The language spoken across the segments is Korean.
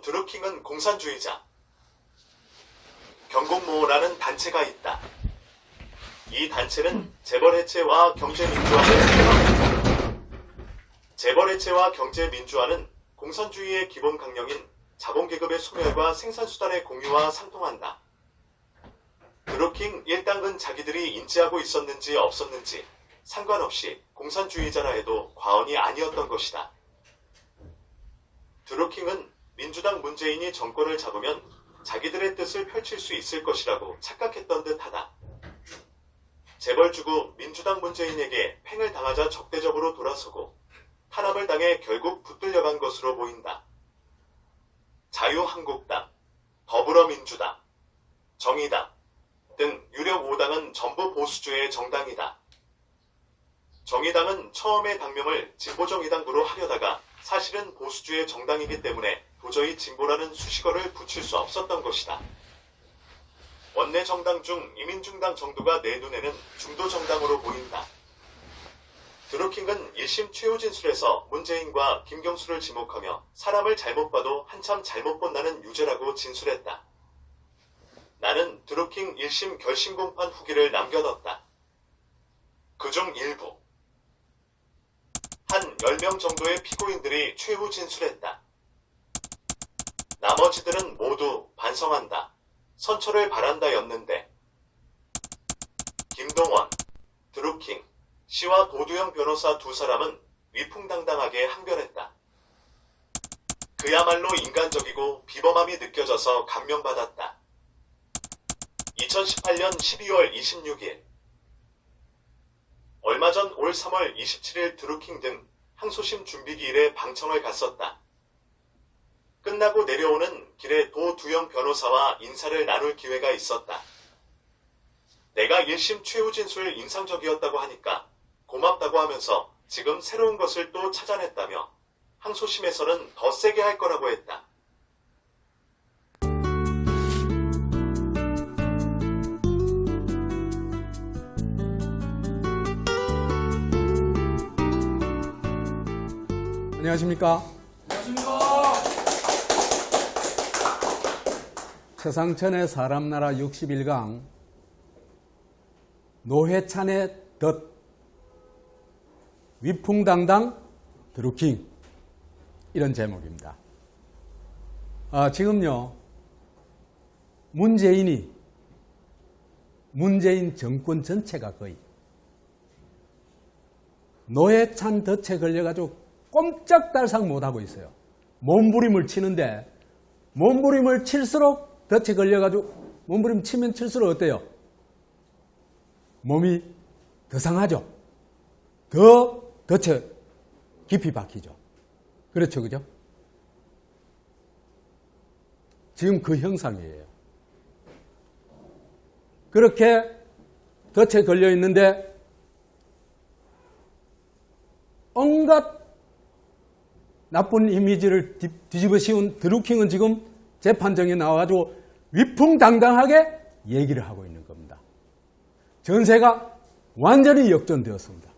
드루킹은 공산주의자. 경공모라는 단체가 있다. 이 단체는 재벌해체와 경제민주화를 재벌해체와 경제민주화는 공산주의의 기본 강령인 자본계급의 소멸과 생산수단의 공유와 상통한다. 드루킹 일당은 자기들이 인지하고 있었는지 없었는지 상관없이 공산주의자라 해도 과언이 아니었던 것이다. 드루킹은 민주당 문재인이 정권을 잡으면 자기들의 뜻을 펼칠 수 있을 것이라고 착각했던 듯하다. 재벌주고 민주당 문재인에게 팽을 당하자 적대적으로 돌아서고 탄압을 당해 결국 붙들려간 것으로 보인다. 자유한국당, 더불어민주당, 정의당 등 유력 5당은 전부 보수주의 정당이다. 정의당은 처음에 당명을 진보정의당부로 하려다가 사실은 보수주의 정당이기 때문에 도저히 진보라는 수식어를 붙일 수 없었던 것이다. 원내 정당 중 이민중당 정도가 내 눈에는 중도 정당으로 보인다. 드루킹은 1심 최후 진술에서 문재인과 김경수를 지목하며 사람을 잘못 봐도 한참 잘못 본다는 유죄라고 진술했다. 나는 드루킹 1심 결심 공판 후기를 남겨뒀다. 그중 일부 한 10명 정도의 피고인들이 최후 진술했다. 나머지들은 모두 반성한다. 선처를 바란다였는데 김동원, 드루킹, 씨와 도두영 변호사 두 사람은 위풍당당하게 항변했다. 그야말로 인간적이고 비범함이 느껴져서 감명받았다. 2018년 12월 26일 얼마 전 올 3월 27일 드루킹 등 항소심 준비기일에 방청을 갔었다. 끝나고 내려오는 길에 도두영 변호사와 인사를 나눌 기회가 있었다. 내가 1심 최후 진술 인상적이었다고 하니까 고맙다고 하면서 지금 새로운 것을 또 찾아냈다며 항소심에서는 더 세게 할 거라고 했다. 안녕하십니까? 안녕하십니까? 최상천의 사람나라 61강 노회찬의 덫 위풍당당 드루킹 이런 제목입니다. 지금요 문재인 정권 전체가 거의 노회찬 덫에 걸려가지고 꼼짝달싹 못하고 있어요. 몸부림을 치는데 몸부림을 칠수록 덫에 걸려가지고 몸부림 치면 칠수록 어때요? 몸이 더 상하죠. 더 덫에 깊이 박히죠. 그렇죠, 그죠? 지금 그 형상이에요. 그렇게 덫에 걸려 있는데 온갖 나쁜 이미지를 뒤집어 씌운 드루킹은 지금 재판정에 나와가지고 위풍당당하게 얘기를 하고 있는 겁니다. 전세가 완전히 역전되었습니다.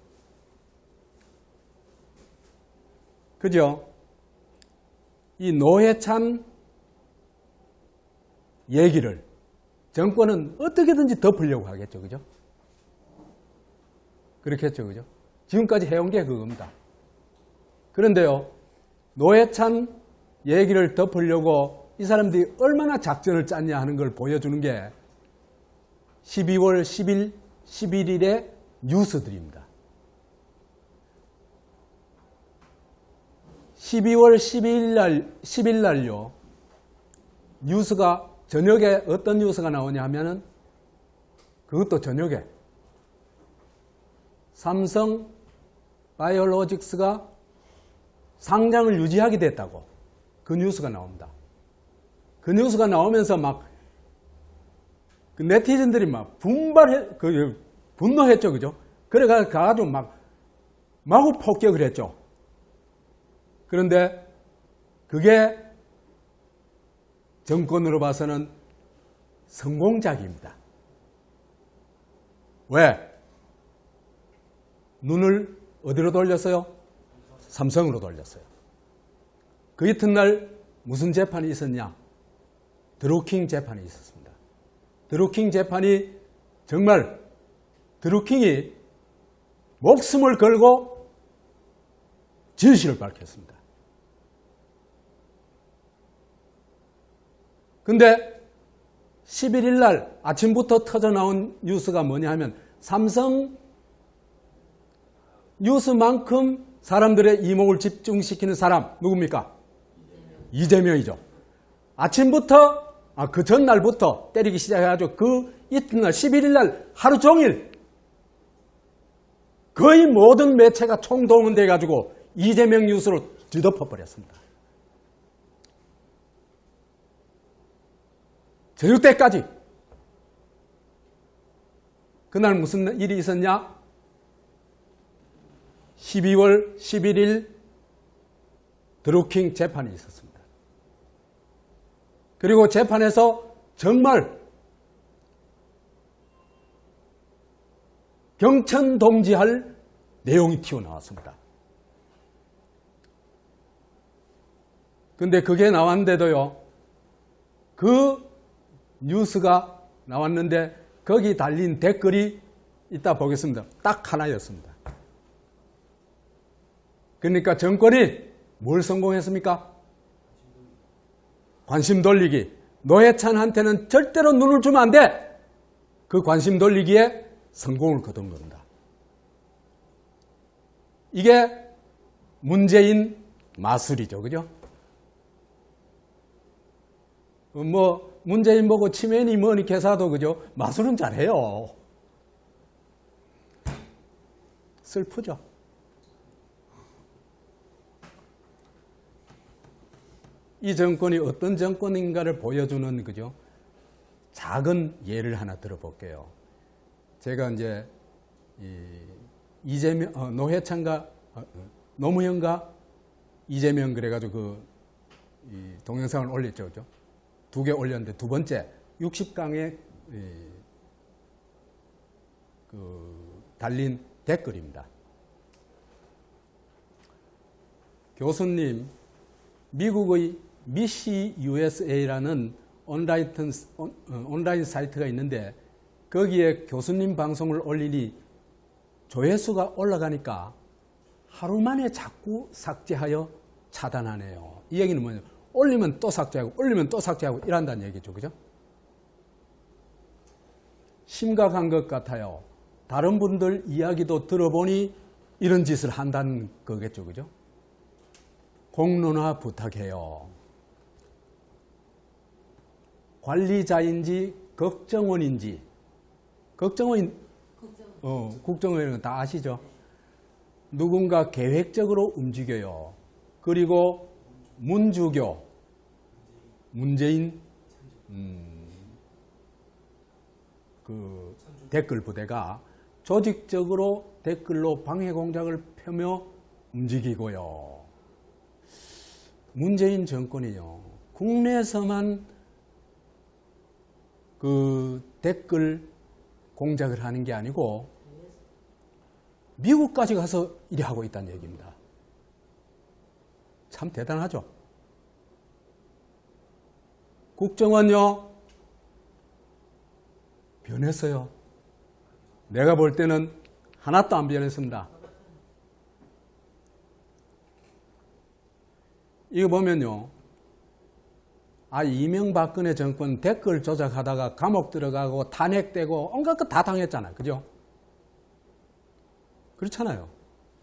그죠? 이 노회찬 얘기를 정권은 어떻게든지 덮으려고 하겠죠. 그죠? 그렇겠죠. 그죠? 지금까지 해온 게 그겁니다. 그런데요, 노회찬 얘기를 덮으려고 이 사람들이 얼마나 작전을 짰냐 하는 걸 보여주는 게 12월 10일, 11일의 뉴스들입니다. 12월 10일 날요, 뉴스가 저녁에 어떤 뉴스가 나오냐 하면은 그것도 저녁에 삼성 바이오로직스가 상장을 유지하게 됐다고 그 뉴스가 나옵니다. 그 뉴스가 나오면서 막 그 네티즌들이 막 분노했죠, 그죠? 그래가지고 마구 폭격을 했죠. 그런데 그게 정권으로 봐서는 성공작입니다. 왜? 눈을 어디로 돌렸어요? 삼성으로 돌렸어요. 그 이튿날 무슨 재판이 있었냐? 드루킹 재판이 있었습니다. 드루킹 재판이 정말 드루킹이 목숨을 걸고 진실을 밝혔습니다. 근데 11일 날 아침부터 터져나온 뉴스가 뭐냐 하면 삼성 뉴스만큼 사람들의 이목을 집중시키는 사람 누굽니까? 이재명이죠. 아침부터 그 전날부터 때리기 시작해가지고 그 이튿날 11일 날 하루 종일 거의 모든 매체가 총동원돼 가지고 이재명 뉴스로 뒤덮어 버렸습니다. 저녁 때까지. 그날 무슨 일이 있었냐? 12월 11일 드루킹 재판이 있었습니다. 그리고 재판에서 정말 경천동지할 내용이 튀어나왔습니다. 근데 그게 나왔는데도요, 그 뉴스가 나왔는데 거기 달린 댓글이 이따 보겠습니다. 딱 하나였습니다. 그러니까 정권이 뭘 성공했습니까? 관심 돌리기. 노회찬한테는 절대로 눈을 주면 안 돼. 그 관심 돌리기에 성공을 거둔 겁니다. 이게 문재인 마술이죠. 그죠? 문재인 보고 치매니 뭐니 개사도 그죠? 마술은 잘해요. 슬프죠. 이 정권이 어떤 정권인가를 보여주는 그죠? 작은 예를 하나 들어볼게요. 제가 이제 이재명, 노회찬과 노무현과 이재명 그래가지고 동영상을 올렸죠, 그죠? 2개 올렸는데 두 번째 60강에 달린 댓글입니다. 교수님, 미국의 미시 USA라는 온라인 사이트가 있는데 거기에 교수님 방송을 올리니 조회수가 올라가니까 하루 만에 자꾸 삭제하여 차단하네요. 이 얘기는 뭐냐? 올리면 또 삭제하고 올리면 또 삭제하고 이란다는 얘기죠. 그죠? 심각한 것 같아요. 다른 분들 이야기도 들어보니 이런 짓을 한다는 거겠죠. 그죠? 공론화 부탁해요. 관리자인지 걱정원인지 국정원이라는 건 다 아시죠? 누군가 계획적으로 움직여요. 그리고 문주교, 문재인 그 댓글 부대가 조직적으로 댓글로 방해 공작을 펴며 움직이고요. 문재인 정권이요. 국내에서만 그 댓글 공작을 하는 게 아니고 미국까지 가서 일을 하고 있다는 얘기입니다. 참 대단하죠. 국정원요, 변했어요. 내가 볼 때는 하나도 안 변했습니다. 이거 보면요, 이명박근혜 정권 댓글 조작하다가 감옥 들어가고 탄핵되고 온갖 것 다 당했잖아요. 그죠? 그렇잖아요.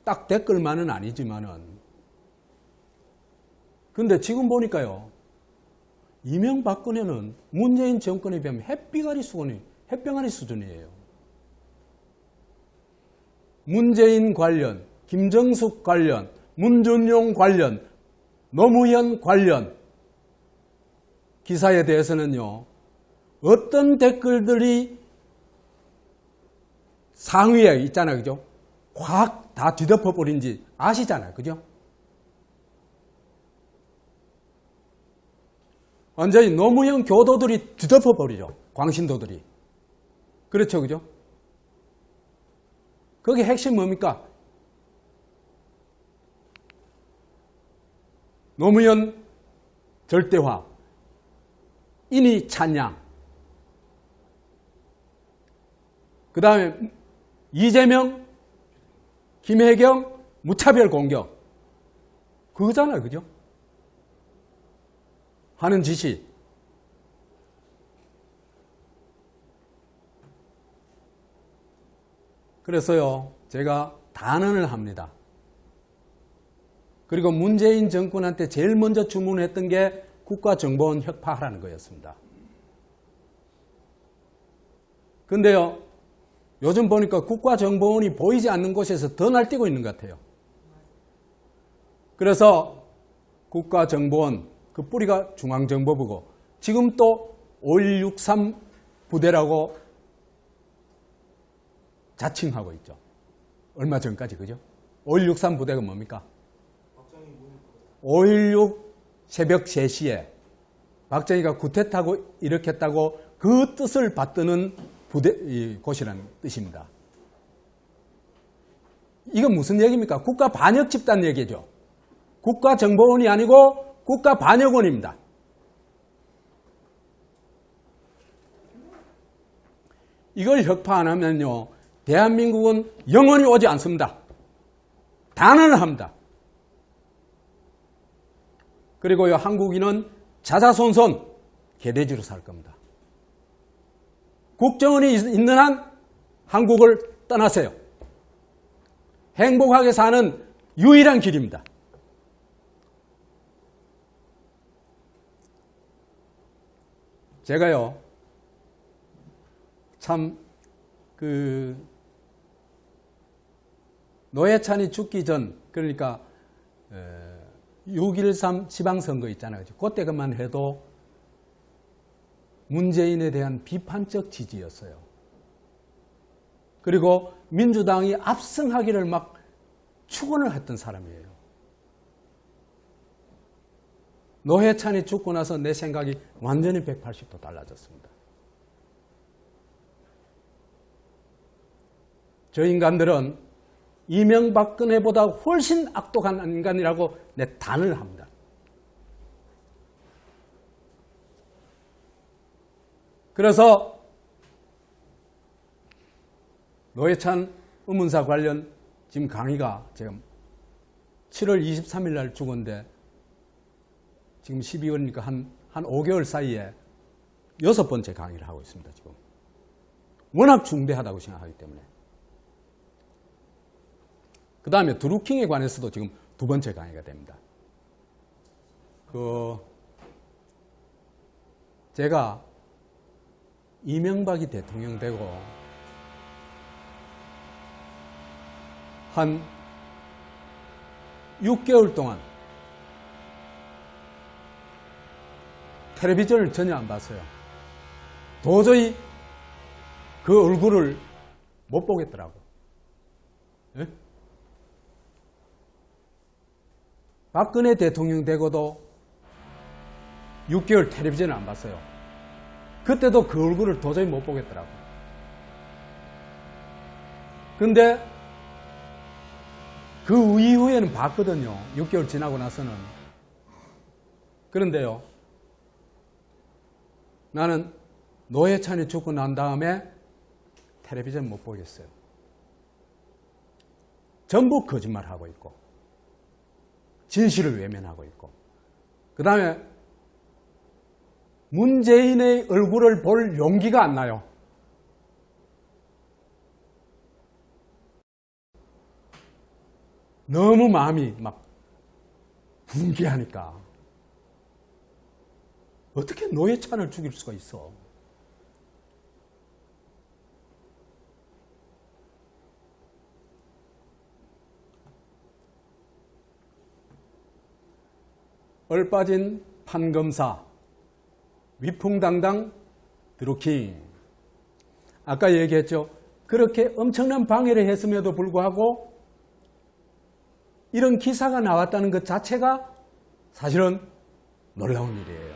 딱 댓글만은 아니지만은. 근데 지금 보니까요, 이명박근혜는 문재인 정권에 비하면 햇병아리 수준이에요. 문재인 관련, 김정숙 관련, 문준용 관련, 노무현 관련 기사에 대해서는요, 어떤 댓글들이 상위에 있잖아요. 그죠? 확 다 뒤덮어버린지 아시잖아요. 그죠? 완전히 노무현 교도들이 뒤덮어버리죠. 광신도들이. 그렇죠. 그죠? 거기 핵심 뭡니까? 노무현 절대화, 인위 찬양, 그 다음에 이재명, 김혜경, 무차별 공격. 그거잖아요. 그죠? 하는 짓이. 그래서요, 제가 단언을 합니다. 그리고 문재인 정권한테 제일 먼저 주문했던 게 국가정보원 혁파하라는 거였습니다. 근데요, 요즘 보니까 국가정보원이 보이지 않는 곳에서 더 날뛰고 있는 것 같아요. 그래서 국가정보원, 그 뿌리가 중앙정보부고, 지금 또 5163 부대라고 자칭하고 있죠. 얼마 전까지, 그죠? 5163 부대가 뭡니까? 5.16 새벽 3시에 박정희가 구태타고 일으켰다고 그 뜻을 받드는 곳이라는 뜻입니다. 이건 무슨 얘기입니까? 국가 반역 집단 얘기죠. 국가정보원이 아니고 국가반역원입니다. 이걸 혁파 안 하면요, 대한민국은 영원히 오지 않습니다. 단언을 합니다. 그리고요, 한국인은 자자손손 개돼지로 살 겁니다. 국정원이 있는 한 한국을 떠나세요. 행복하게 사는 유일한 길입니다. 제가요, 참, 노회찬이 죽기 전, 그러니까 6.13 지방선거 있잖아요. 그때만 해도 문재인에 대한 비판적 지지였어요. 그리고 민주당이 압승하기를 막 축원을 했던 사람이에요. 노회찬이 죽고 나서 내 생각이 완전히 180도 달라졌습니다. 저 인간들은 이명박근혜보다 훨씬 악독한 인간이라고 내 단을 합니다. 그래서 노회찬 의문사 관련 지금 강의가 지금 7월 23일 날 죽었는데 지금 12월이니까 한 5개월 사이에 6번째 강의를 하고 있습니다. 지금 워낙 중대하다고 생각하기 때문에. 그 다음에 드루킹에 관해서도 지금 2번째 강의가 됩니다. 제가 이명박이 대통령 되고 한 6개월 동안 텔레비전을 전혀 안 봤어요. 도저히 그 얼굴을 못 보겠더라고. 예? 박근혜 대통령 되고도 6개월 텔레비전을 안 봤어요. 그때도 그 얼굴을 도저히 못 보겠더라고. 근데 그 이후에는 봤거든요. 6개월 지나고 나서는. 그런데요, 나는 노회찬이 죽고 난 다음에 텔레비전 못 보겠어요. 전부 거짓말하고 있고 진실을 외면하고 있고, 그 다음에 문재인의 얼굴을 볼 용기가 안 나요. 너무 마음이 막 분개하니까. 어떻게 노회찬을 죽일 수가 있어? 얼빠진 판검사, 위풍당당 드루킹. 아까 얘기했죠. 그렇게 엄청난 방해를 했음에도 불구하고 이런 기사가 나왔다는 것 자체가 사실은 놀라운 일이에요.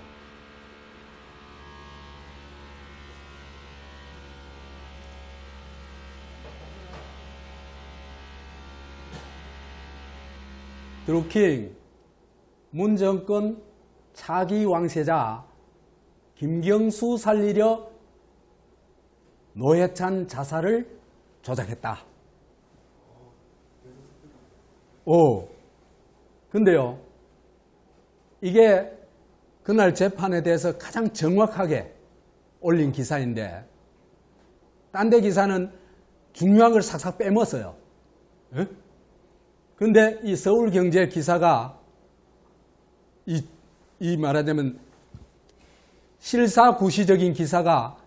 드루킹, 문 정권 차기 왕세자 김경수 살리려 노회찬 자살을 조작했다. 근데요, 이게 그날 재판에 대해서 가장 정확하게 올린 기사인데, 딴 데 기사는 중요한 걸 싹싹 빼먹었어요. 근데 이 서울경제 기사가 이 말하자면 실사구시적인 기사가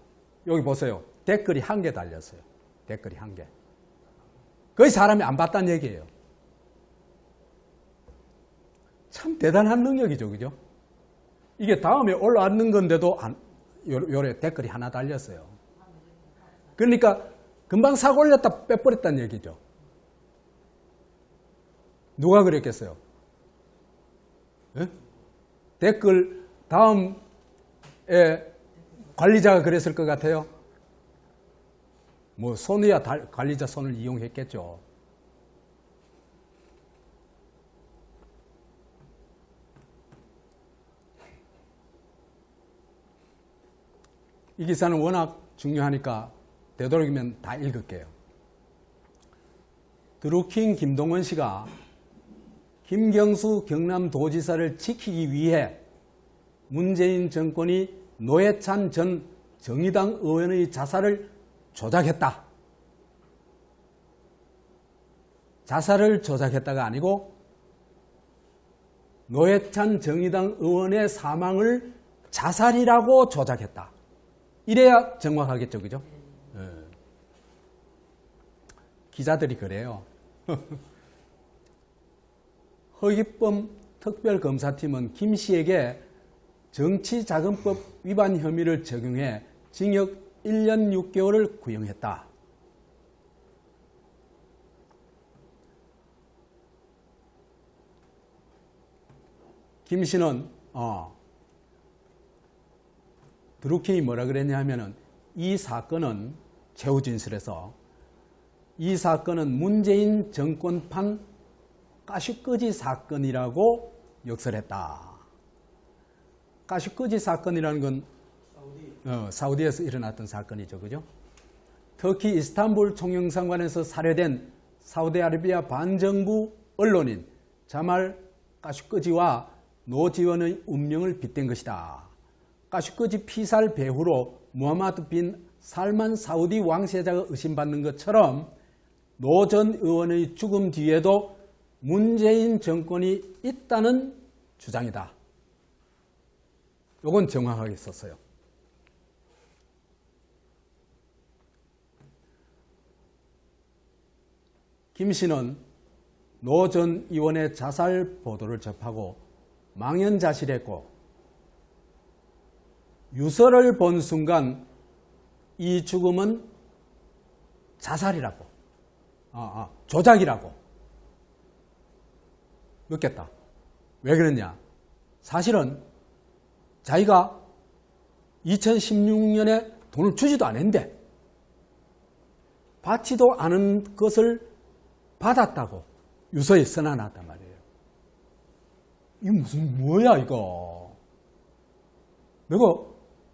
여기 보세요. 댓글이 1개 달렸어요. 댓글이 1개. 거의 사람이 안 봤다는 얘기예요. 참 대단한 능력이죠. 그죠? 이게 다음에 올라왔는 건데도 요래 댓글이 하나 달렸어요. 그러니까 금방 사고 올렸다 빼버렸다는 얘기죠. 누가 그랬겠어요? 댓글 다음에 관리자가 그랬을 것 같아요. 뭐 손이야 관리자 손을 이용했겠죠. 이 기사는 워낙 중요하니까 되도록이면 다 읽을게요. 드루킹 김동원 씨가 김경수 경남도지사를 지키기 위해 문재인 정권이 노회찬 전 정의당 의원의 자살을 조작했다. 자살을 조작했다가 아니고 노회찬 정의당 의원의 사망을 자살이라고 조작했다. 이래야 정확하겠죠. 그죠? 기자들이 그래요. 허기범 특별검사팀은 김 씨에게 정치자금법 위반 혐의를 적용해 징역 1년 6개월을 구형했다. 김 씨는 드루킹이 뭐라 그랬냐 하면은 이 사건은 최후 진술에서 이 사건은 문재인 정권판 가슈끄지 사건이라고 역설했다. 가슈끄지 사건이라는 건 사우디에서 일어났던 사건이죠. 그죠? 터키 이스탄불 총영상관에서 살해된 사우디아라비아 반정부 언론인 자말 가슈끄지와 노지원의 운명을 빗댄 것이다. 가슈끄지 피살 배후로 무하마드 빈 살만 사우디 왕세자가 의심받는 것처럼 노 전 의원의 죽음 뒤에도 문재인 정권이 있다는 주장이다. 이건 정확하게 썼어요. 김 씨는 노 전 의원의 자살 보도를 접하고 망연자실했고 유서를 본 순간 이 죽음은 자살이라고, 조작이라고 느꼈다. 왜 그랬냐? 사실은 자기가 2016년에 돈을 주지도 않았는데 받지도 않은 것을 받았다고 유서에 써놔놨단 말이에요. 이게 뭐야 이거. 내가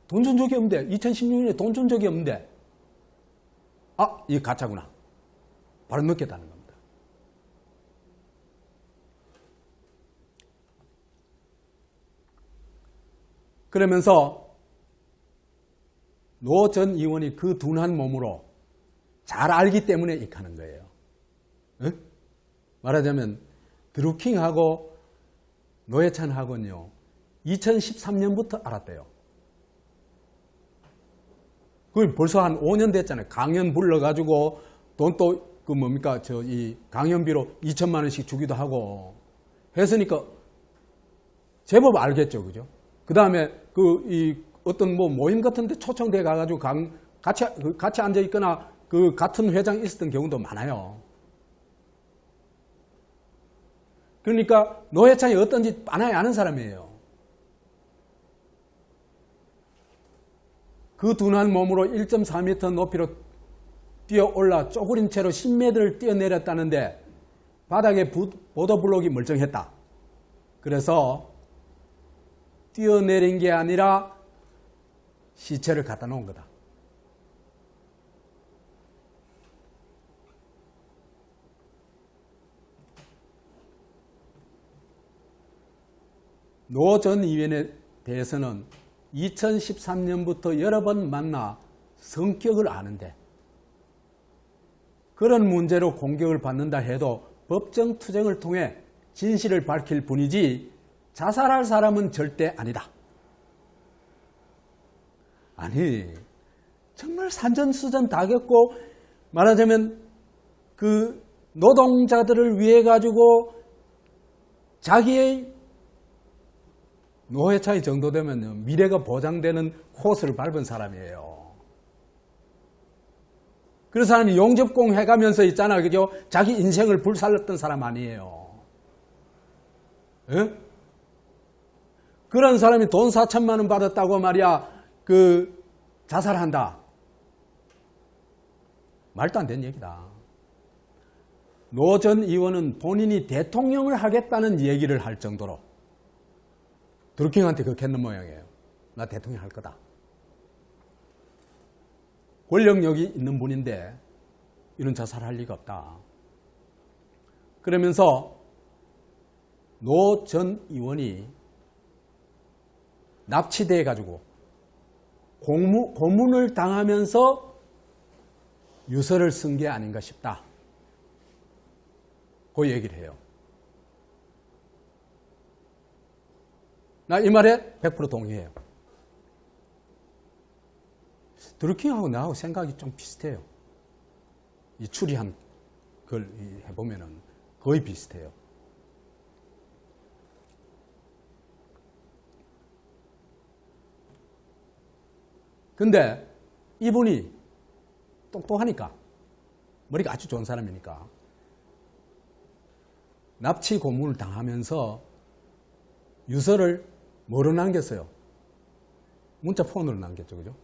돈 준 적이 없는데 2016년에 돈 준 적이 없는데 이게 가짜구나. 바로 느꼈다는 겁니다. 그러면서 노 전 의원이 그 둔한 몸으로 잘 알기 때문에 익하는 거예요. 응? 말하자면 드루킹하고 노회찬하고는요 2013년부터 알았대요. 그 벌써 한 5년 됐잖아요. 강연 불러가지고 돈 또 그 뭡니까 이 강연비로 2천만 원씩 주기도 하고 했으니까 제법 알겠죠, 그죠? 그 다음에 어떤 모임 같은데 초청돼 가가지고 같이 앉아 있거나 그 같은 회장이 있었던 경우도 많아요. 그러니까 노회찬이 어떤지 빤하게 아는 사람이에요. 그 둔한 몸으로 1.4m 높이로 뛰어올라 쪼그린 채로 10m를 뛰어내렸다는데 바닥에 보도블록이 멀쩡했다. 그래서 뛰어내린 게 아니라 시체를 갖다 놓은 거다. 노 전 의원에 대해서는 2013년부터 여러 번 만나 성격을 아는데 그런 문제로 공격을 받는다 해도 법정 투쟁을 통해 진실을 밝힐 뿐이지 자살할 사람은 절대 아니다. 아니, 정말 산전수전 다 겪고 말하자면 그 노동자들을 위해 가지고 자기의 노회 차이 정도 되면 미래가 보장되는 코스를 밟은 사람이에요. 그 사람이 용접공 해가면서 있잖아, 그죠? 자기 인생을 불살랐던 사람 아니에요. 에? 그런 사람이 돈 4천만 원 받았다고 말이야, 자살한다. 말도 안 되는 얘기다. 노 전 의원은 본인이 대통령을 하겠다는 얘기를 할 정도로 드루킹한테 그렇게 했는 모양이에요. 나 대통령 할 거다. 권력력이 있는 분인데 이런 자살할 리가 없다. 그러면서 노 전 의원이 납치돼 가지고 고문을 당하면서 유서를 쓴 게 아닌가 싶다. 그 얘기를 해요. 나 이 말에 100% 동의해요. 드루킹하고 나하고 생각이 좀 비슷해요. 이 추리한 걸 해보면은 거의 비슷해요. 근데 이분이 똑똑하니까, 머리가 아주 좋은 사람이니까, 납치 고문을 당하면서 유서를 뭐로 남겼어요? 문자 폰으로 남겼죠, 그죠?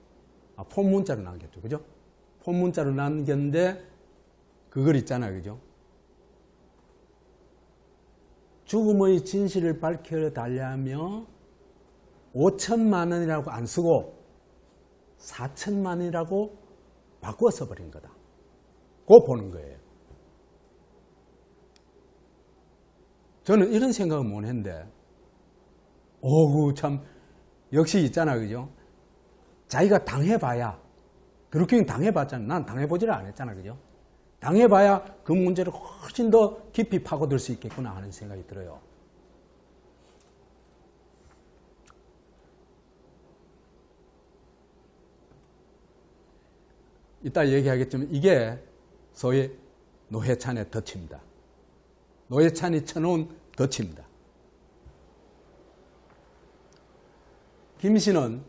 폰 문자로 남겼죠, 그죠? 폰 문자로 남겼는데 그걸 있잖아요, 그죠? 죽음의 진실을 밝혀달라며 5천만 원이라고 안 쓰고 4천만 원이라고 바꿔 써버린 거다. 그거 보는 거예요. 저는 이런 생각을 못 했는데, 참, 역시 있잖아, 그죠? 자기가 당해봐야, 드루킹 당해봤잖아. 난 당해보지를 않았잖아, 그죠? 당해봐야 그 문제를 훨씬 더 깊이 파고들 수 있겠구나 하는 생각이 들어요. 이따 얘기하겠지만 이게 소위 노회찬의 덫입니다. 노회찬이 쳐놓은 덫입니다. 김 씨는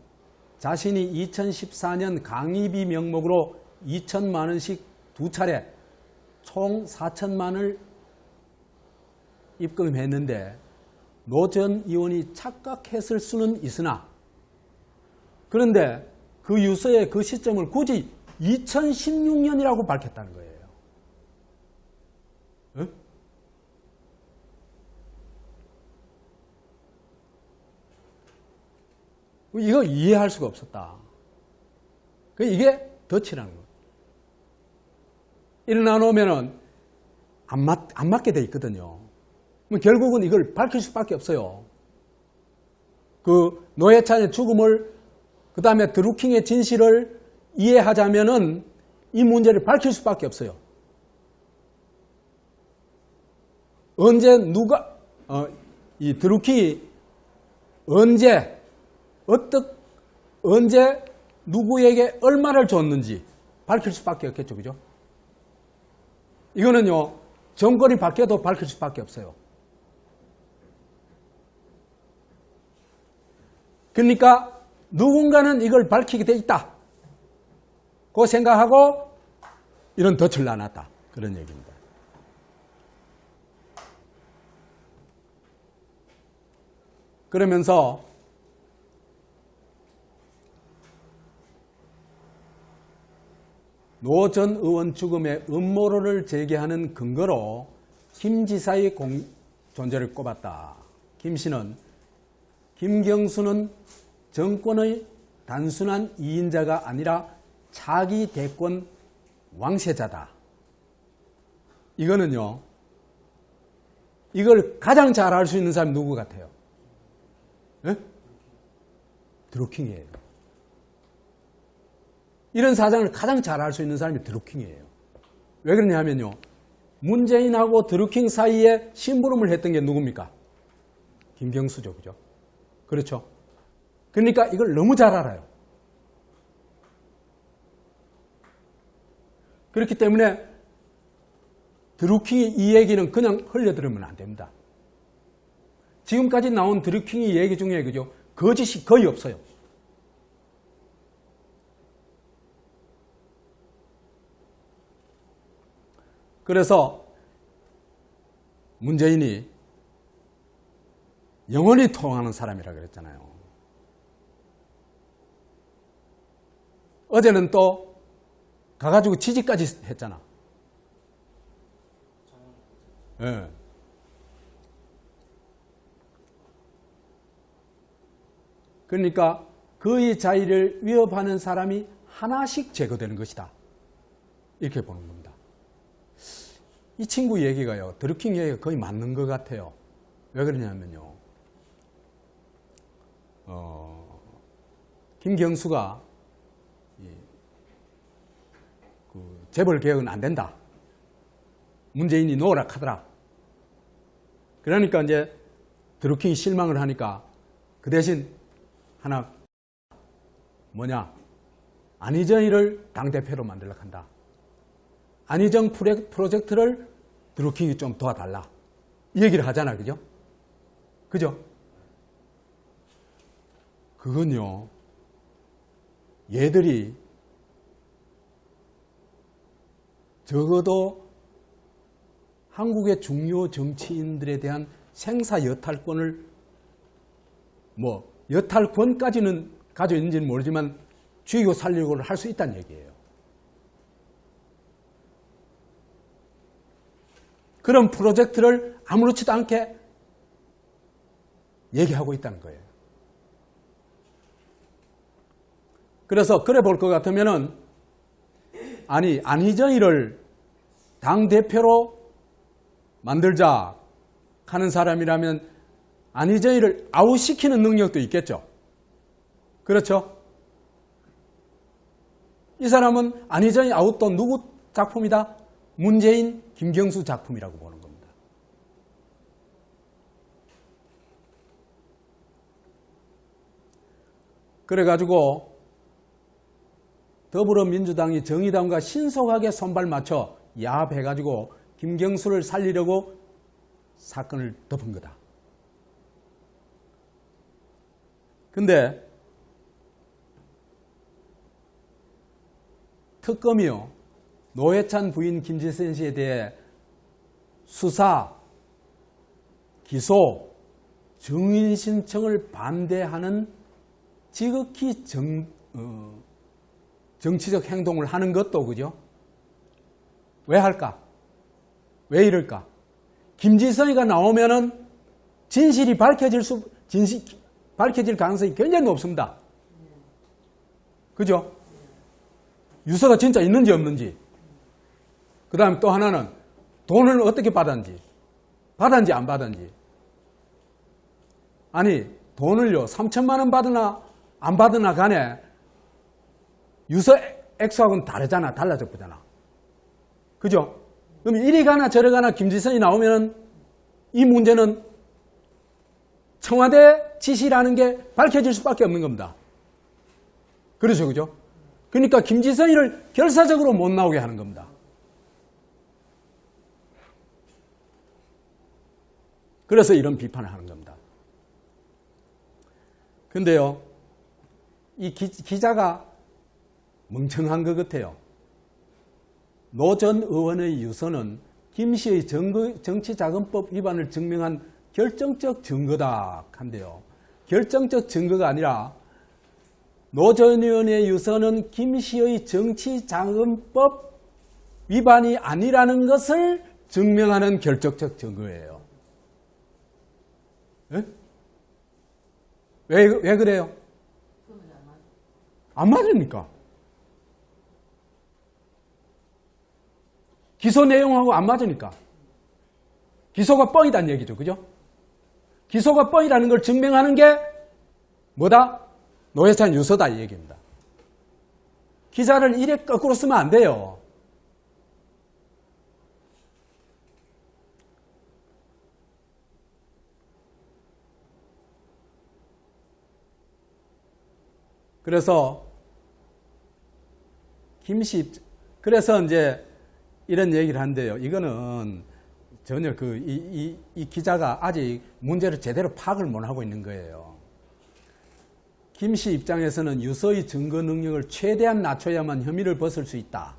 자신이 2014년 강의비 명목으로 2천만 원씩 두 차례 총 4천만 원을 입금했는데 노 전 의원이 착각했을 수는 있으나, 그런데 그 유서의 그 시점을 굳이 2016년이라고 밝혔다는 거예요. 응? 이거 이해할 수가 없었다. 이게 덫이라는 거예요. 일어나 놓으면은 안 맞게 돼 있거든요. 결국은 이걸 밝힐 수밖에 없어요. 그 노회찬의 죽음을, 그 다음에 드루킹의 진실을 이해하자면은 이 문제를 밝힐 수밖에 없어요. 언제 누가, 이 드루킹이 언제 누구에게 얼마를 줬는지 밝힐 수밖에 없겠죠, 그죠? 이거는요, 정권이 바뀌어도 밝힐 수밖에 없어요. 그러니까 누군가는 이걸 밝히게 돼 있다. 그 생각하고 이런 덫을 놔놨다. 그런 얘기입니다. 그러면서 노 전 의원 죽음의 음모론을 제기하는 근거로 김 지사의 존재를 꼽았다. 김 씨는 김경수는 정권의 단순한 이인자가 아니라 차기 대권 왕세자다. 이거는요, 이걸 가장 잘 알 수 있는 사람이 누구 같아요? 예? 드루킹이에요. 이런 사정을 가장 잘 알 수 있는 사람이 드루킹이에요. 왜 그러냐면요, 문재인하고 드루킹 사이에 심부름을 했던 게 누굽니까? 김경수죠, 그죠? 그렇죠? 그러니까 이걸 너무 잘 알아요. 그렇기 때문에 드루킹이 이 얘기는 그냥 흘려들으면 안 됩니다. 지금까지 나온 드루킹이 얘기 중에 그죠? 거짓이 거의 없어요. 그래서 문재인이 영원히 통하는 사람이라 그랬잖아요. 어제는 또 가가지고 지지까지 했잖아. 예. 그러니까 그의 자유를 위협하는 사람이 하나씩 제거되는 것이다. 이렇게 보는 겁니다. 이 친구 얘기가요, 드루킹 얘기가 거의 맞는 것 같아요. 왜 그러냐면요, 김경수가 재벌 개혁은 안 된다. 문재인이 놓으라 하더라. 그러니까 이제 드루킹이 실망을 하니까 그 대신 하나 뭐냐, 안희정이를 당대표로 만들려고 한다. 안희정 프로젝트를 드루킹이 좀 도와달라. 이 얘기를 하잖아, 그죠? 그죠? 그건요, 얘들이 적어도 한국의 중요 정치인들에 대한 생사 여탈권을, 뭐 여탈권까지는 가지고 있는지는 모르지만 죽이고 살리고를 할 수 있다는 얘기예요. 그런 프로젝트를 아무렇지도 않게 얘기하고 있다는 거예요. 그래서 그래 볼 것 같으면은, 아니, 안희정이를 당대표로 만들자 하는 사람이라면 안희정이를 아웃시키는 능력도 있겠죠. 그렇죠? 이 사람은 안희정이 아웃도 누구 작품이다? 문재인, 김경수 작품이라고 보는 겁니다. 그래가지고 더불어민주당이 정의당과 신속하게 손발 맞춰 야합해가지고 김경수를 살리려고 사건을 덮은 거다. 근데 특검이요, 노회찬 부인 김지선 씨에 대해 수사, 기소, 증인 신청을 반대하는 지극히 정치적 행동을 하는 것도, 그죠? 왜 할까? 왜 이럴까? 김지선이가 나오면은 진실이 밝혀질 가능성이 굉장히 높습니다. 그죠? 유서가 진짜 있는지 없는지. 그 다음에 또 하나는 돈을 어떻게 받았는지 안 받았는지. 아니, 돈을요, 3천만 원 받으나 안 받으나 간에 유서 액수하고는 다르잖아. 달라져 보잖아. 그죠? 그럼 이리 가나 저리 가나 김지선이 나오면은 이 문제는 청와대 지시라는 게 밝혀질 수밖에 없는 겁니다. 그렇죠, 그죠? 그러니까 김지선이를 결사적으로 못 나오게 하는 겁니다. 그래서 이런 비판을 하는 겁니다. 근데요, 이 기자가 멍청한 것 같아요. 노 전 의원의 유서는 김 씨의 정치자금법 위반을 증명한 결정적 증거다 한데요. 결정적 증거가 아니라 노 전 의원의 유서는 김 씨의 정치자금법 위반이 아니라는 것을 증명하는 결정적 증거예요. 에? 왜 그래요? 안 맞으니까. 기소 내용하고 안 맞으니까. 기소가 뻥이란 얘기죠. 그죠? 기소가 뻥이라는 걸 증명하는 게 뭐다? 노회찬 유서다 이 얘기입니다. 기사를 이래 거꾸로 쓰면 안 돼요. 그래서 그래서 이제 이런 얘기를 한대요. 이거는 전혀 이 기자가 아직 문제를 제대로 파악을 못 하고 있는 거예요. 김씨 입장에서는 유서의 증거 능력을 최대한 낮춰야만 혐의를 벗을 수 있다.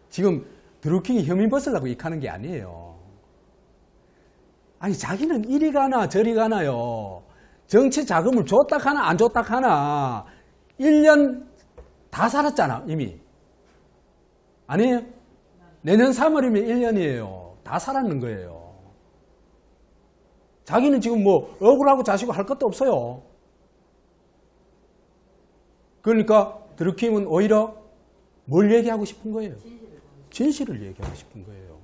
지금 드루킹이 혐의 벗으려고 익하는 게 아니에요. 아니 자기는 이리 가나 저리 가나요. 정치 자금을 줬다 하나 안 줬다 하나 1년 다 살았잖아 이미. 아니에요? 내년 3월이면 1년이에요. 다 살았는 거예요. 자기는 지금 뭐 억울하고 자시고 할 것도 없어요. 그러니까 드루킹은 오히려 뭘 얘기하고 싶은 거예요? 진실을 얘기하고 싶은 거예요.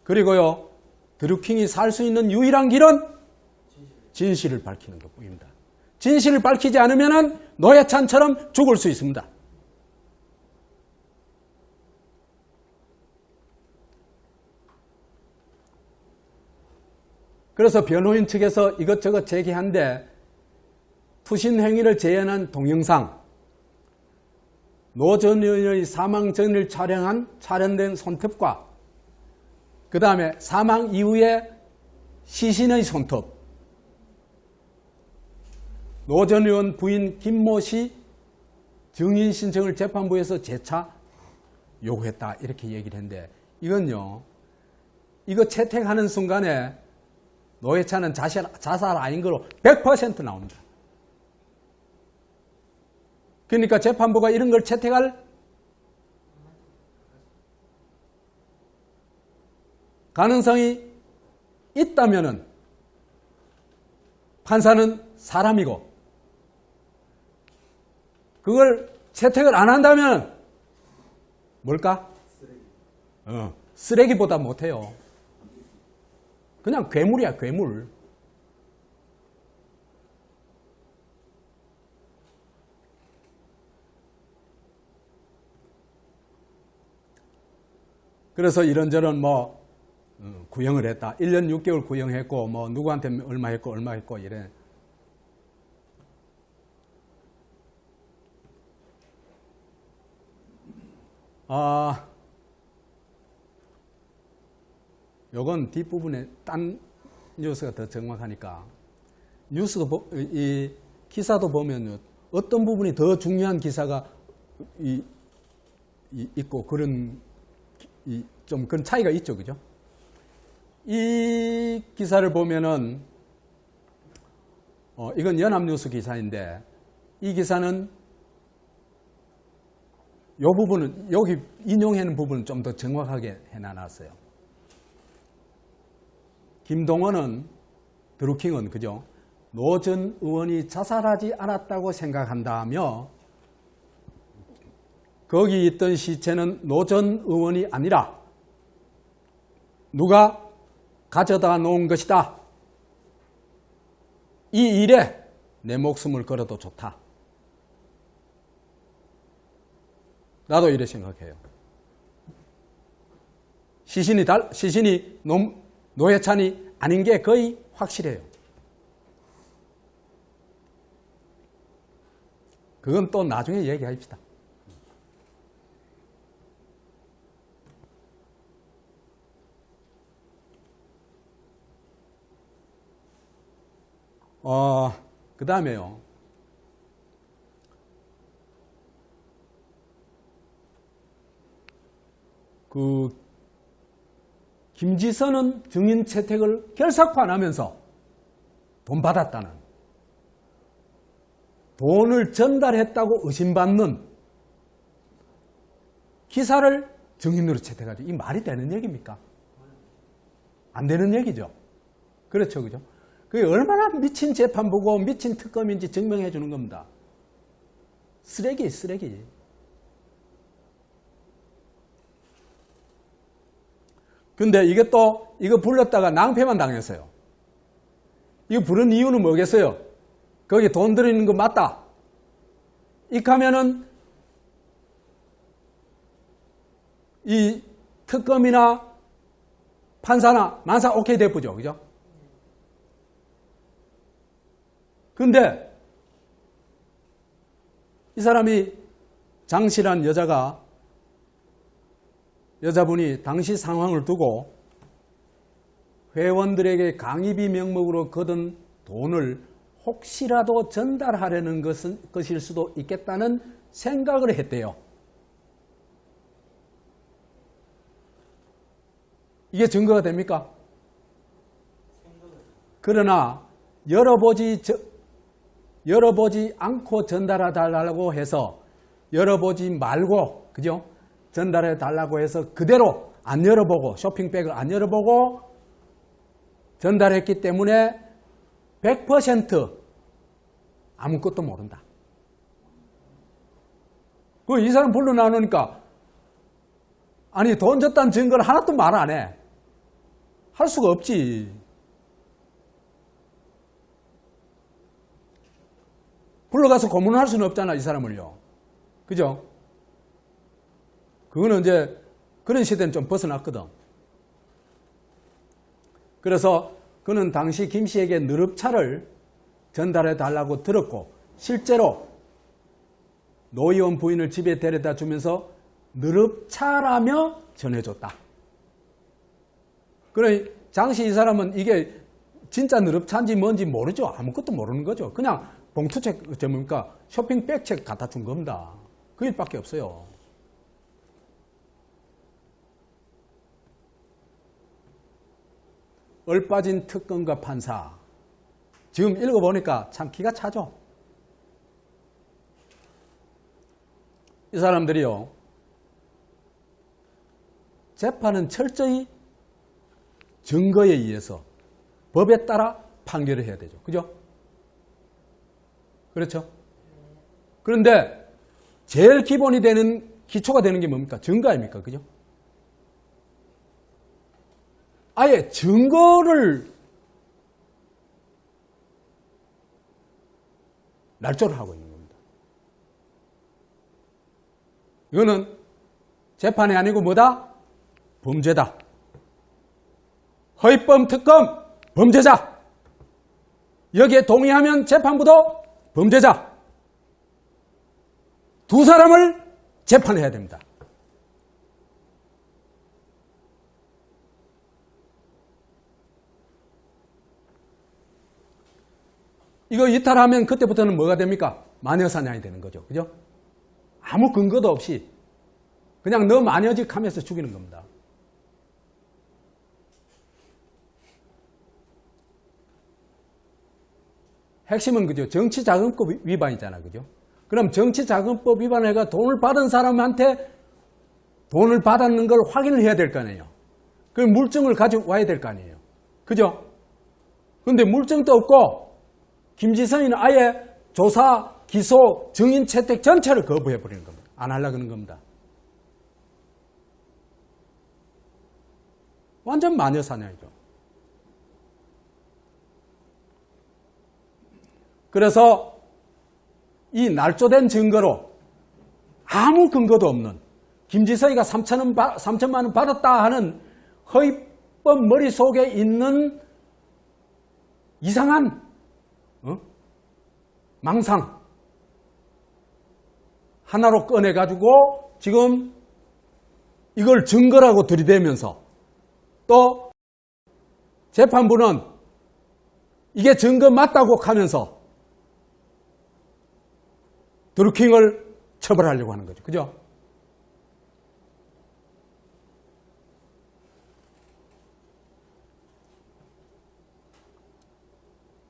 그리고요, 드루킹이 살 수 있는 유일한 길은 진실을 밝히는 것뿐입니다. 진실을 밝히지 않으면 노회찬처럼 죽을 수 있습니다. 그래서 변호인 측에서 이것저것 제기한데 투신 행위를 재현한 동영상, 노 전 의원의 사망 전을 촬영된 손톱과 그 다음에 사망 이후에 시신의 손톱, 노 전 의원 부인 김모 씨 증인 신청을 재판부에서 재차 요구했다 이렇게 얘기를 했는데 이건요, 이거 채택하는 순간에 노회찬은 자살 아닌 걸로 100% 나옵니다. 그러니까 재판부가 이런 걸 채택할 가능성이 있다면은 판사는 사람이고 그걸 채택을 안 한다면 뭘까? 쓰레기보다 못해요. 그냥 괴물이야, 괴물. 그래서 이런저런 뭐 구형을 했다. 1년 6개월 구형했고 뭐 누구한테 얼마 했고 이래. 요건 뒷부분에 딴 뉴스가 더 정확하니까 이 기사도 보면 어떤 부분이 더 중요한 기사가 있고 그런 좀 그런 차이가 있죠, 그죠? 이 기사를 보면은 이건 연합뉴스 기사인데 이 기사는 요 부분은 여기 인용하는 부분은 좀 더 정확하게 해놔놨어요. 김동원은 드루킹은 그죠? 노 전 의원이 자살하지 않았다고 생각한다며 거기 있던 시체는 노 전 의원이 아니라 누가 가져다 놓은 것이다. 이 일에 내 목숨을 걸어도 좋다. 나도 이래 생각해요. 시신이 노회찬이 아닌 게 거의 확실해요. 그건 또 나중에 얘기합시다. 그 다음에요. 김지선은 증인 채택을 결사코 안 하면서 돈 받았다는, 돈을 전달했다고 의심받는 기사를 증인으로 채택하죠. 이 말이 되는 얘기입니까? 안 되는 얘기죠. 그렇죠, 그죠? 그게 얼마나 미친 재판부고 미친 특검인지 증명해 주는 겁니다. 쓰레기, 쓰레기. 근데 이게 또, 이거 불렀다가 낭패만 당했어요. 이거 부른 이유는 뭐겠어요? 거기 돈 들이는 거 맞다. 이카면은 이 특검이나 판사나 만사 오케이 됐죠. 그죠? 근데 이 사람이 장씨란 여자분이 당시 상황을 두고 회원들에게 강의비 명목으로 거둔 돈을 혹시라도 전달하려는 것일 수도 있겠다는 생각을 했대요. 이게 증거가 됩니까? 그러나 열어보지 않고 전달해 달라고 해서 열어보지 말고, 그죠? 전달해 달라고 해서 그대로 안 열어보고, 쇼핑백을 안 열어보고 전달했기 때문에 100% 아무것도 모른다. 이 사람 불러 나누니까, 아니, 돈 줬다는 증거를 하나도 말 안 해. 할 수가 없지. 불러가서 고문할 수는 없잖아, 이 사람을요. 그죠? 그거는 이제 그런 시대는 좀 벗어났거든. 그래서 그는 당시 김 씨에게 느릅차를 전달해 달라고 들었고, 실제로 노 의원 부인을 집에 데려다 주면서 느릅차라며 전해줬다. 그래, 당시 이 사람은 이게 진짜 느릅차인지 뭔지 모르죠. 아무것도 모르는 거죠. 그냥 봉투책, 쇼핑백책 갖다 준 겁니다. 그 일밖에 없어요. 얼빠진 특검과 판사. 지금 읽어보니까 참 기가 차죠. 이 사람들이요, 재판은 철저히 증거에 의해서 법에 따라 판결을 해야 되죠. 그죠? 그렇죠? 그런데 제일 기본이 되는, 기초가 되는 게 뭡니까? 증거 아닙니까? 그죠? 아예 증거를 날조를 하고 있는 겁니다. 이거는 재판이 아니고 뭐다? 범죄다. 허위범 특검 범죄자. 여기에 동의하면 재판부도 범죄자. 두 사람을 재판해야 됩니다. 이거 이탈하면 그때부터는 뭐가 됩니까? 마녀사냥이 되는 거죠. 그죠? 아무 근거도 없이 그냥 너 마녀직 하면서 죽이는 겁니다. 핵심은 그죠? 정치자금법 위반이잖아. 그죠? 그럼 정치자금법 위반을 해가 돈을 받은 사람한테 돈을 받았는 걸 확인을 해야 될 거 아니에요. 그 물증을 가져와야 될 거 아니에요. 그죠? 근데 물증도 없고 김지선이는 아예 조사, 기소, 증인 채택 전체를 거부해버리는 겁니다. 안 하려고 하는 겁니다. 완전 마녀사냥이죠. 그래서 이 날조된 증거로 아무 근거도 없는 김지선이가 3천만 원 받았다 하는 허위법 머릿속에 있는 이상한 망상 하나로 꺼내가지고 지금 이걸 증거라고 들이대면서 또 재판부는 이게 증거 맞다고 하면서 드루킹을 처벌하려고 하는 거죠. 그죠?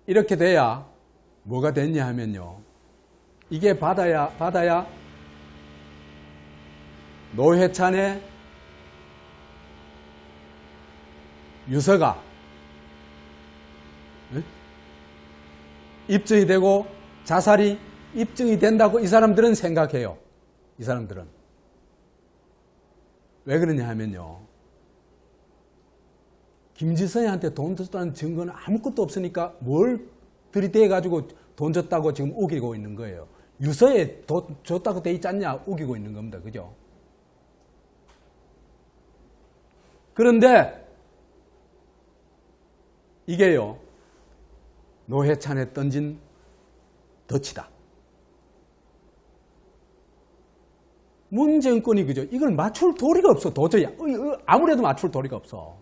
이렇게 돼야 뭐가 됐냐 하면요. 이게 받아야 노회찬의 유서가 입증이 되고 자살이 입증이 된다고 이 사람들은 생각해요. 이 사람들은. 왜 그러냐 하면요. 김지선이한테 돈 줬다는 증거는 아무것도 없으니까 뭘 들이대가지고 돈 줬다고 지금 우기고 있는 거예요. 유서에 돈 줬다고 돼 있지 않냐 우기고 있는 겁니다. 그죠? 그런데 이게요. 노회찬에 던진 덫이다. 문 정권이 그죠? 이걸 맞출 도리가 없어. 도저히 아무래도 맞출 도리가 없어.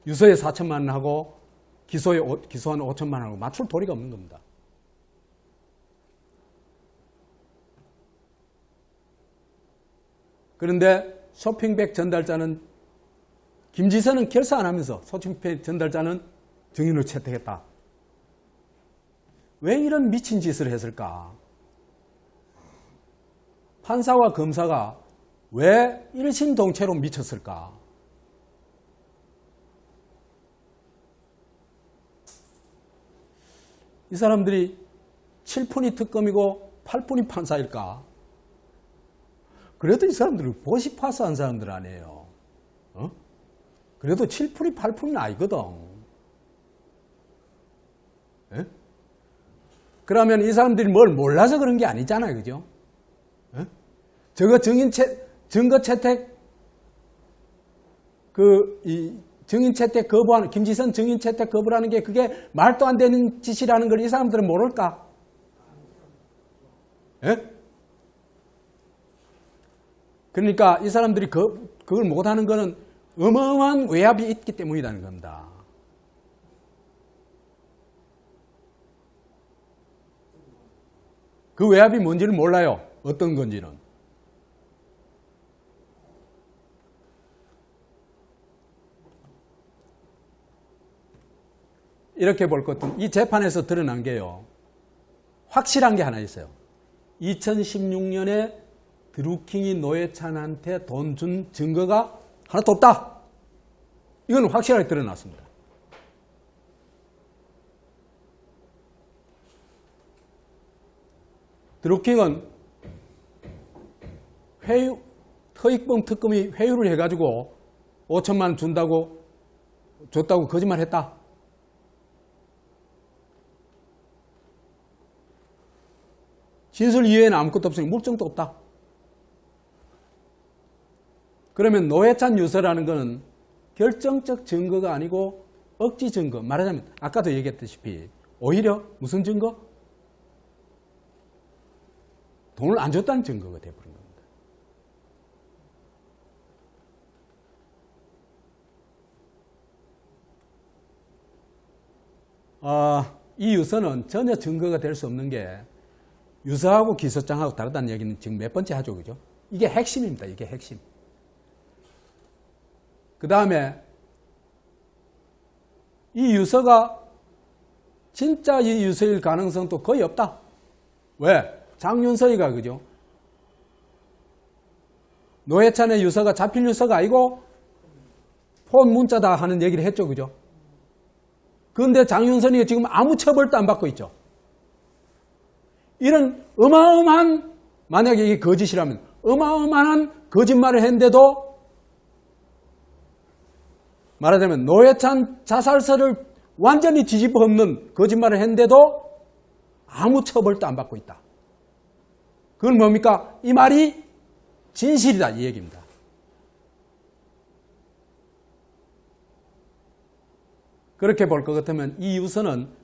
유서에 4천만 원 하고 기소한 5천만 원 하고 맞출 도리가 없는 겁니다. 그런데 쇼핑백 전달자는 김지선은 결사 안 하면서 쇼핑백 전달자는 증인으로 채택했다. 왜 이런 미친 짓을 했을까? 판사와 검사가 왜 일심동체로 미쳤을까? 이 사람들이 7푼이 특검이고 8푼이 판사일까? 그래도 이 사람들은 보시 파스한 사람들 아니에요. 어? 그래도 7푼이 8푼은 아니거든. 에? 그러면 이 사람들이 뭘 몰라서 그런 게 아니잖아요. 그죠? 에? 저거 증거 채택, 증인 채택 거부하는, 김지선 증인 채택 거부라는 게 그게 말도 안 되는 짓이라는 걸 이 사람들은 모를까? 예? 그러니까 이 사람들이 그걸 못하는 거는 어마어마한 외압이 있기 때문이라는 겁니다. 그 외압이 뭔지를 몰라요. 어떤 건지는. 이렇게 볼 것은 이 재판에서 드러난 게요. 확실한 게 하나 있어요. 2016년에 드루킹이 노회찬한테 돈 준 증거가 하나도 없다. 이건 확실하게 드러났습니다. 드루킹은 허익범 특검이 회유를 해가지고 5천만 원 줬다고 거짓말 했다. 진술 이외에는 아무것도 없으니 물증도 없다. 그러면 노회찬 유서라는 것은 결정적 증거가 아니고 억지 증거. 말하자면 아까도 얘기했다시피 오히려 무슨 증거? 돈을 안 줬다는 증거가 되어버린 겁니다. 이 유서는 전혀 증거가 될 수 없는 게 유서하고 기소장하고 다르다는 얘기는 지금 몇 번째 하죠. 그죠? 이게 핵심입니다. 이게 핵심. 그 다음에 이 유서가 진짜 이 유서일 가능성도 거의 없다. 왜? 장윤서이가 그죠? 노회찬의 유서가 자필 유서가 아니고 폰 문자다 하는 얘기를 했죠. 그죠? 그런데 장윤선이가 지금 아무 처벌도 안 받고 있죠. 이런 어마어마한, 만약에 이게 거짓이라면 어마어마한 거짓말을 했는데도 말하자면 노회찬 자살설을 완전히 뒤집어 엎는 거짓말을 했는데도 아무 처벌도 안 받고 있다. 그건 뭡니까? 이 말이 진실이다 이 얘기입니다. 그렇게 볼 것 같으면 이 유서는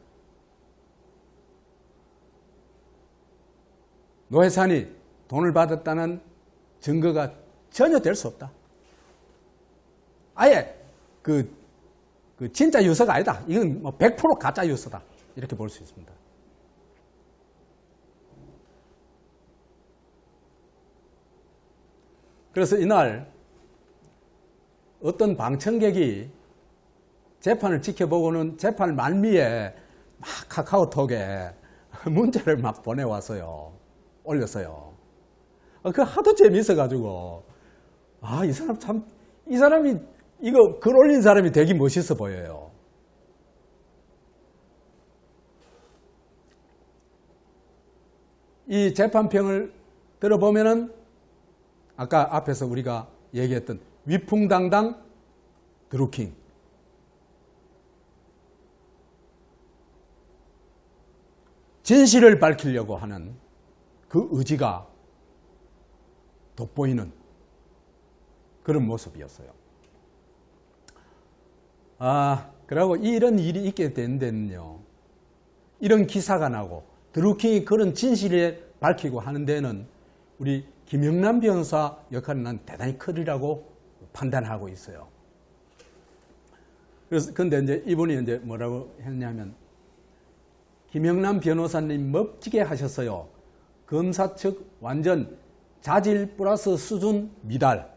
노회찬이 돈을 받았다는 증거가 전혀 될 수 없다. 아예 그 진짜 유서가 아니다. 이건 뭐 100% 가짜 유서다. 이렇게 볼 수 있습니다. 그래서 이날 어떤 방청객이 재판을 지켜보고는 재판 말미에 막 카카오톡에 문자를 막 보내왔어요. 올렸어요. 그 하도 재미있어가지고 이 사람 참, 이 사람이 이거 글 올린 사람이 되게 멋있어 보여요. 이 재판평을 들어보면은 아까 앞에서 우리가 얘기했던 위풍당당 드루킹, 진실을 밝히려고 하는 그 의지가 돋보이는 그런 모습이었어요. 그러고 이런 일이 있게 된 데는요, 이런 기사가 나고 드루킹이 그런 진실을 밝히고 하는 데는 우리 김영남 변호사 역할은 난 대단히 크리라고 판단하고 있어요. 그래서 근데 이제 이분이 이제 뭐라고 했냐면, 김영남 변호사님 멋지게 하셨어요. 검사 측 완전 자질 플러스 수준 미달.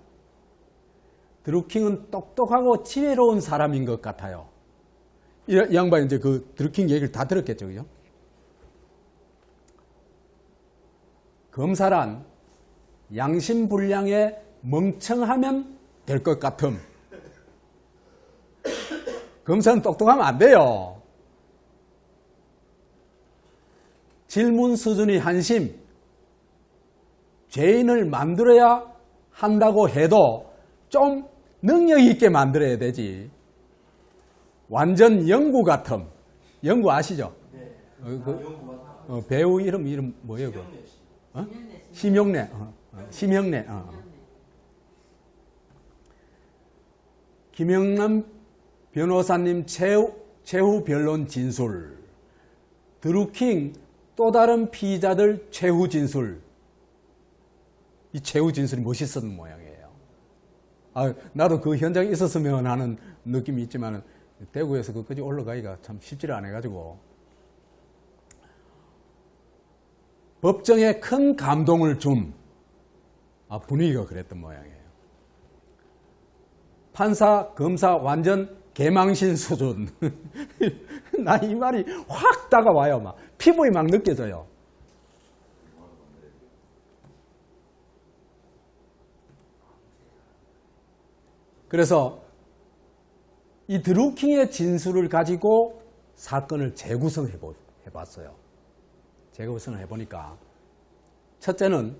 드루킹은 똑똑하고 지혜로운 사람인 것 같아요. 이 양반이 이제 그 드루킹 얘기를 다 들었겠죠, 그죠? 검사란 양심불량에 멍청하면 될 것 같음. 검사는 똑똑하면 안 돼요. 질문 수준이 한심, 죄인을 만들어야 한다고 해도 좀 능력 있게 만들어야 되지. 완전 영구 같음. 영구 아시죠? 네. 배우 이름 뭐예요? 심형래. 심형래. 김영남 변호사님 최후 변론 진술. 드루킹 또 다른 피의자들 최후 진술. 이 최후 진술이 멋있었던 모양이에요. 나도 그 현장에 있었으면 하는 느낌이 있지만 대구에서 그까지 올라가기가 참 쉽지를 않아가지고 법정에 큰 감동을 준 분위기가 그랬던 모양이에요. 판사, 검사 완전 개망신 수준. 나 이 말이 확 다가와요. 막 피부에 막 느껴져요. 그래서 이 드루킹의 진술을 가지고 사건을 재구성해 봤어요. 재구성을 해보니까 첫째는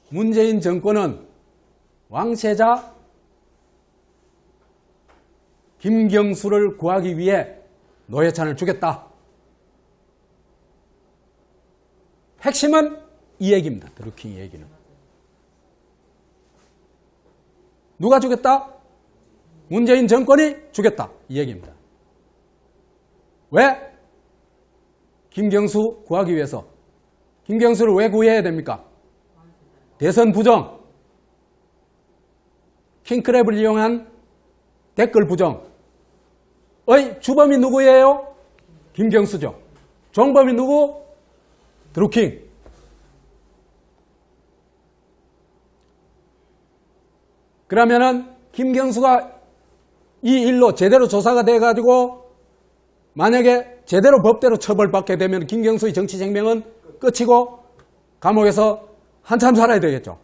문재인 정권은 왕세자 김경수를 구하기 위해 노회찬을 죽였다. 핵심은 이 얘기입니다. 드루킹 얘기는. 누가 죽였다? 문재인 정권이 죽였다. 이 얘기입니다. 왜? 김경수 구하기 위해서. 김경수를 왜 구해야 됩니까? 대선 부정, 킹크랩을 이용한 댓글 부정의 주범이 누구예요? 김경수죠. 종범이 누구? 드루킹. 그러면은 김경수가 이 일로 제대로 조사가 돼가지고 만약에 제대로 법대로 처벌받게 되면 김경수의 정치 생명은 끝이고 감옥에서 한참 살아야 되겠죠.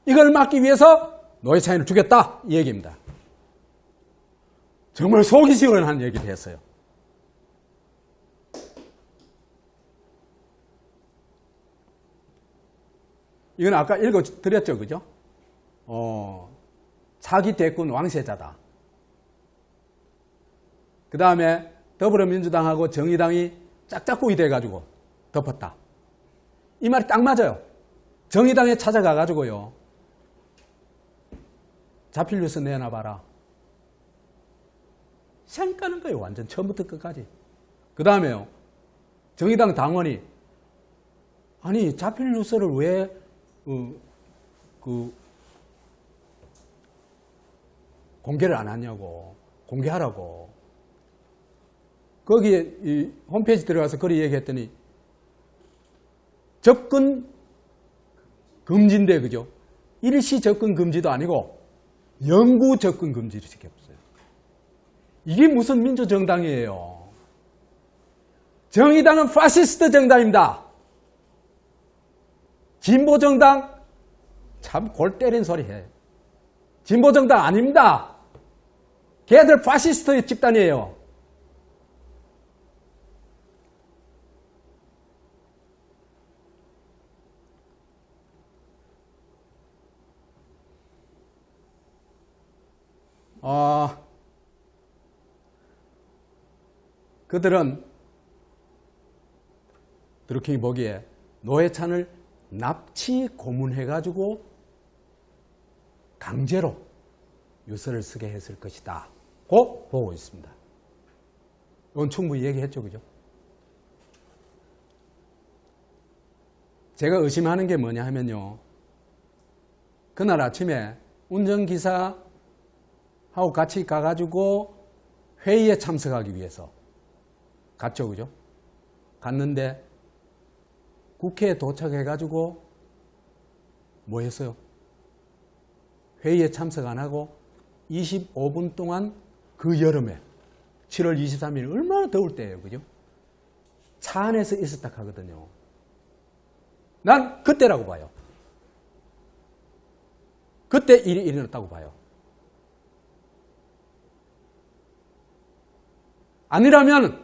이걸 막기 위해서 노회찬을 죽였다 이 얘기입니다. 정말 속이 시원한 얘기를 했어요. 이건 아까 읽어드렸죠, 그죠? 차기 대권 왕세자다. 그 다음에 더불어민주당하고 정의당이 짝짝꿍이 돼가지고 덮었다. 이 말이 딱 맞아요. 정의당에 찾아가가지고요. 자필 뉴스 내놔봐라. 생 까는 거예요. 완전 처음부터 끝까지. 그 다음에요. 정의당 당원이 아니 자필 뉴스를 왜 공개를 안 하냐고. 공개하라고. 거기에 이 홈페이지 들어가서 그리 얘기했더니 접근 금지인데 그죠? 일시 접근 금지도 아니고 영구 접근 금지를 시켰어요. 이게 무슨 민주정당이에요? 정의당은 파시스트 정당입니다. 진보정당 참 골 때린 소리 해. 진보정당 아닙니다. 걔들 파시스트 집단이에요. 그들은 드루킹이 보기에 노회찬을 납치 고문해가지고 강제로 유서를 쓰게 했을 것이다 고 보고 있습니다. 이건 충분히 얘기했죠, 그죠? 제가 의심하는 게 뭐냐 하면요, 그날 아침에 운전기사하고 같이 가가지고 회의에 참석하기 위해서 갔죠, 그죠? 갔는데 국회에 도착해가지고 뭐 했어요? 회의에 참석 안 하고 25분 동안 그 여름에 7월 23일 얼마나 더울 때예요, 그죠? 차 안에서 있었다 하거든요. 난 그때라고 봐요. 그때 일이 일어났다고 봐요. 아니라면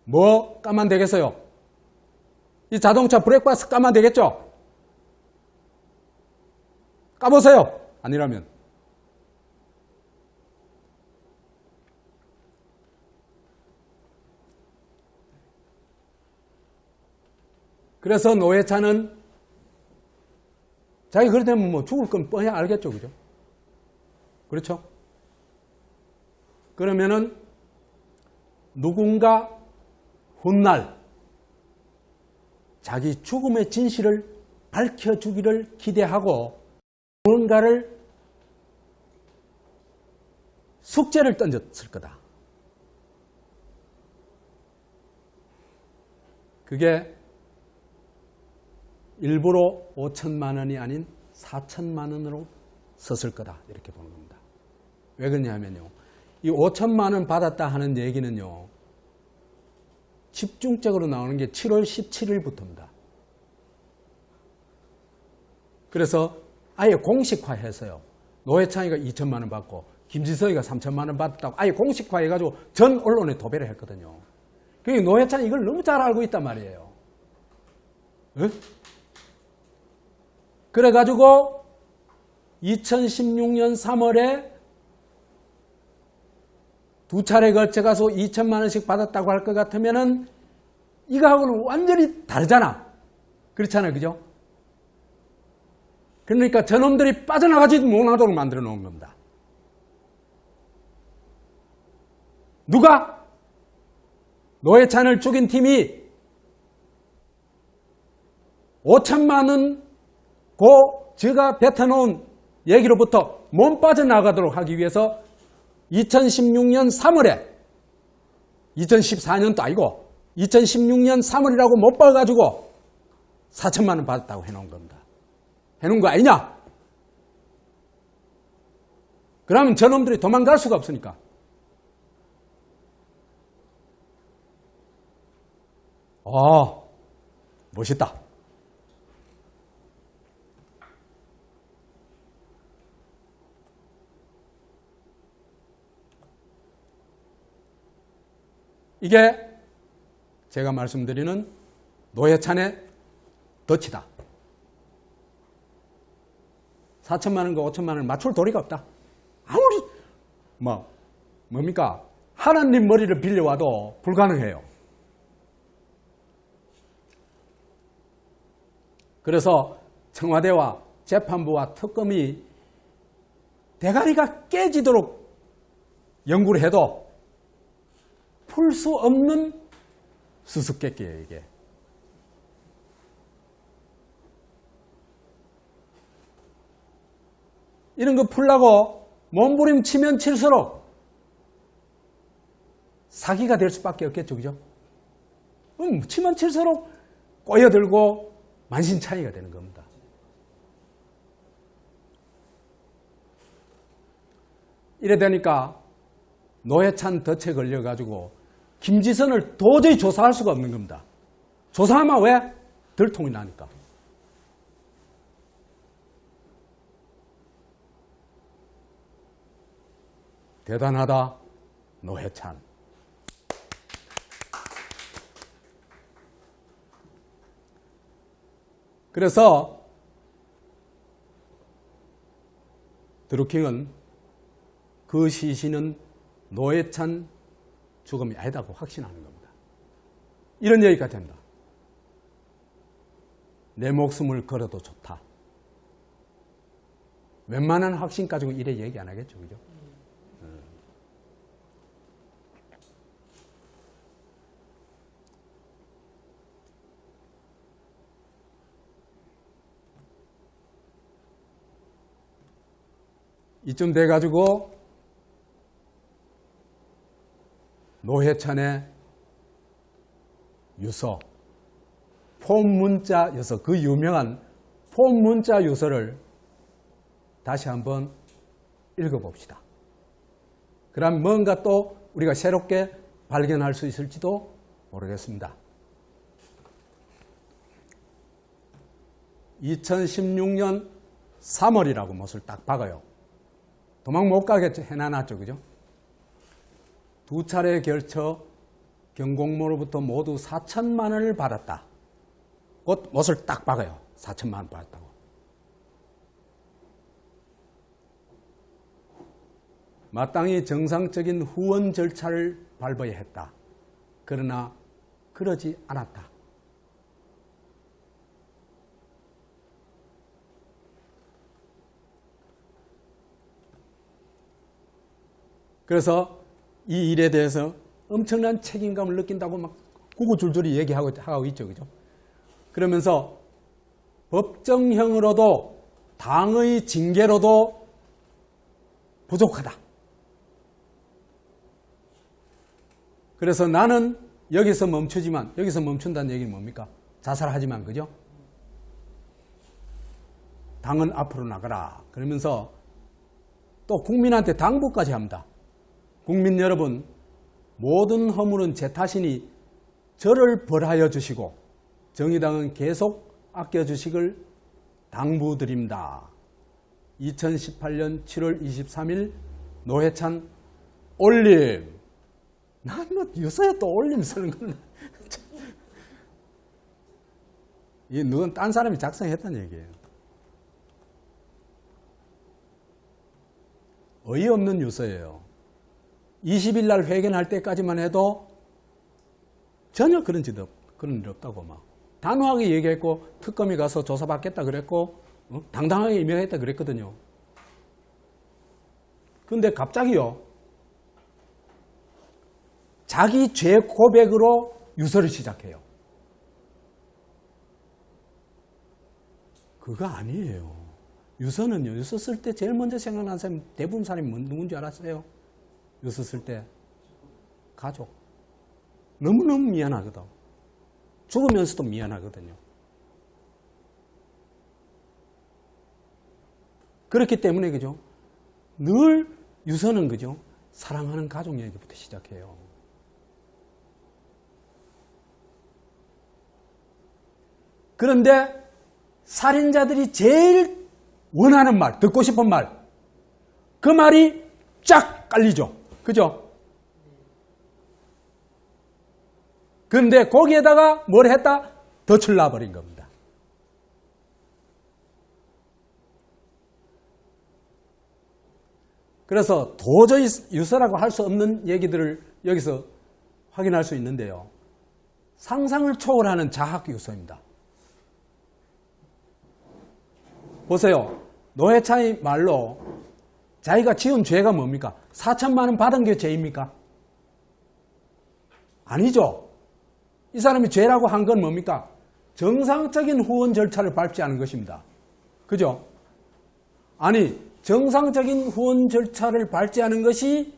뭐 까면 되겠어요? 이 자동차 브레이크박스 까면 되겠죠? 까보세요. 아니라면. 그래서 노회찬은 자기 그럴 때면 뭐 죽을 건 뻔히 알겠죠, 그죠? 그렇죠? 그러면은 누군가 훗날 자기 죽음의 진실을 밝혀주기를 기대하고 무언가를 숙제를 던졌을 거다. 그게 일부러 5천만 원이 아닌 4천만 원으로 썼을 거다. 이렇게 보는 겁니다. 왜 그러냐면요, 이 5천만 원 받았다 하는 얘기는요, 집중적으로 나오는 게 7월 17일부터입니다. 그래서 아예 공식화해서요, 노회찬이가 2천만 원 받고 김지성이가 3천만 원 받았다고 아예 공식화해가지고 전 언론에 도배를 했거든요. 그러니까 노회찬이 이걸 너무 잘 알고 있단 말이에요. 에? 그래가지고 2016년 3월에 두 차례 걸쳐가서 2천만 원씩 받았다고 할 것 같으면은 이거하고는 완전히 다르잖아. 그렇잖아요, 그죠? 그러니까 저놈들이 빠져나가지도 못하도록 만들어 놓은 겁니다. 누가? 노회찬을 죽인 팀이 5천만 원 제가 뱉어놓은 얘기로부터 못 빠져나가도록 하기 위해서 2016년 3월에 2014년도 아니고 2016년 3월이라고 못 봐가지고 4천만 원 받았다고 해놓은 겁니다. 해놓은 거 아니냐? 그러면 저놈들이 도망갈 수가 없으니까. 멋있다. 이게 제가 말씀드리는 노회찬의 덫이다. 4천만 원과 5천만 원을 맞출 도리가 없다. 아무리 뭡니까? 하나님 머리를 빌려와도 불가능해요. 그래서 청와대와 재판부와 특검이 대가리가 깨지도록 연구를 해도 풀 수 없는 수수께끼예요, 이게. 이런 거 풀라고 몸부림치면 칠수록 사기가 될 수밖에 없겠죠, 그죠? 치면 칠수록 꼬여들고 만신창이가 되는 겁니다. 이래 되니까 노회찬 덫에 걸려가지고 김지선을 도저히 조사할 수가 없는 겁니다. 조사하면 왜? 들통이 나니까. 대단하다, 노회찬. 그래서 드루킹은 그 시신은 노회찬 죽음이 아니다고 확신하는 겁니다. 이런 얘기가 된다. 내 목숨을 걸어도 좋다. 웬만한 확신 가지고 이래 얘기 안 하겠죠, 그죠? 이쯤 돼가지고 노회찬의 유서, 폼문자 유서, 그 유명한 폼문자 유서를 다시 한번 읽어봅시다. 그럼 뭔가 또 우리가 새롭게 발견할 수 있을지도 모르겠습니다. 2016년 3월이라고 못을 딱 박아요. 도망 못 가겠죠. 해놔놨죠. 그죠? 두 차례에 걸쳐 경공모로부터 모두 4천만 원을 받았다. 곧 못을 딱 박아요. 4천만 원 받았다고. 마땅히 정상적인 후원 절차를 밟아야 했다. 그러나 그러지 않았다. 그래서 이 일에 대해서 엄청난 책임감을 느낀다고 막 구구줄줄이 얘기하고 있죠. 그죠? 그러면서 법정형으로도 당의 징계로도 부족하다. 그래서 나는 여기서 멈추지만, 여기서 멈춘다는 얘기는 뭡니까? 자살하지만, 그죠? 당은 앞으로 나가라. 그러면서 또 국민한테 당부까지 합니다. 국민 여러분, 모든 허물은 제 탓이니 저를 벌하여 주시고 정의당은 계속 아껴주시길 당부드립니다. 2018년 7월 23일 노회찬 올림. 난 뭐 유서에 또 올림 쓰는 건 이 누군 딴 사람이 작성했다는 얘기예요. 어이없는 유서예요. 20일 날 회견할 때까지만 해도 전혀 그런 일 없다고 막 단호하게 얘기했고 특검이 가서 조사받겠다 그랬고 당당하게 임명했다 그랬거든요. 근데 갑자기요. 자기 죄 고백으로 유서를 시작해요. 그거 아니에요. 유서는요. 유서 쓸 때 제일 먼저 생각나는 사람이 대부분 사람이 누군지 알았어요? 유서 쓸 때 가족. 너무너무 미안하거든. 죽으면서도 미안하거든요. 그렇기 때문에 그죠? 늘 유서는 그죠? 사랑하는 가족 얘기부터 시작해요. 그런데 살인자들이 제일 원하는 말, 듣고 싶은 말, 그 말이 쫙 깔리죠. 그죠? 그런데 거기에다가 뭘 했다? 덫을 놔버린 겁니다. 그래서 도저히 유서라고 할 수 없는 얘기들을 여기서 확인할 수 있는데요. 상상을 초월하는 자학 유서입니다. 보세요. 노회찬의 말로 자기가 지은 죄가 뭡니까? 4천만 원 받은 게 죄입니까? 아니죠. 이 사람이 죄라고 한 건 뭡니까? 정상적인 후원 절차를 밟지 않은 것입니다. 그죠? 아니, 정상적인 후원 절차를 밟지 않은 것이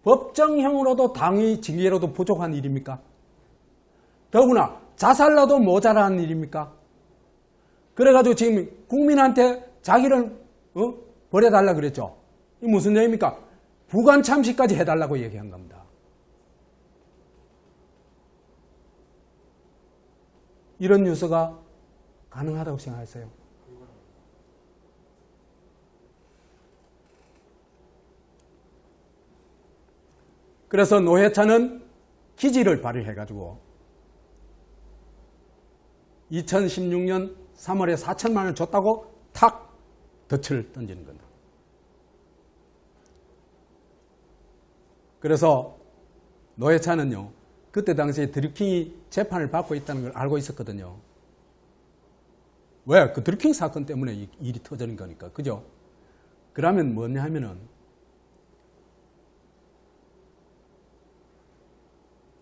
법정형으로도 당의 징계로도 부족한 일입니까? 더구나 자살로도 모자란 일입니까? 그래가지고 지금 국민한테 자기를 버려달라 그랬죠. 이 무슨 얘기입니까? 부관 참시까지 해달라고 얘기한 겁니다. 이런 유서가 가능하다고 생각하세요? 그래서 노회찬은 기지를 발휘해가지고 2016년 3월에 4천만 원을 줬다고 탁 덫을 던지는 겁니다. 그래서 노회찬은요, 그때 당시에 드루킹이 재판을 받고 있다는 걸 알고 있었거든요. 왜? 그 드루킹 사건 때문에 이 일이 터지는 거니까. 그죠? 그러면 뭐냐 하면은,